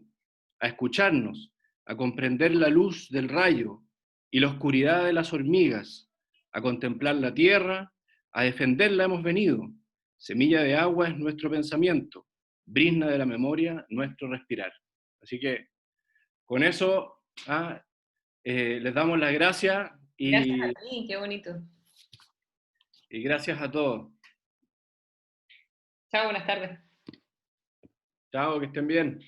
a escucharnos, a comprender la luz del rayo y la oscuridad de las hormigas, a contemplar la tierra, a defenderla hemos venido. Semilla de agua es nuestro pensamiento, brizna de la memoria nuestro respirar. Así que con eso les damos las gracias Gracias a ti, qué bonito. y gracias a todos. Chao, buenas tardes. Chao, que estén bien.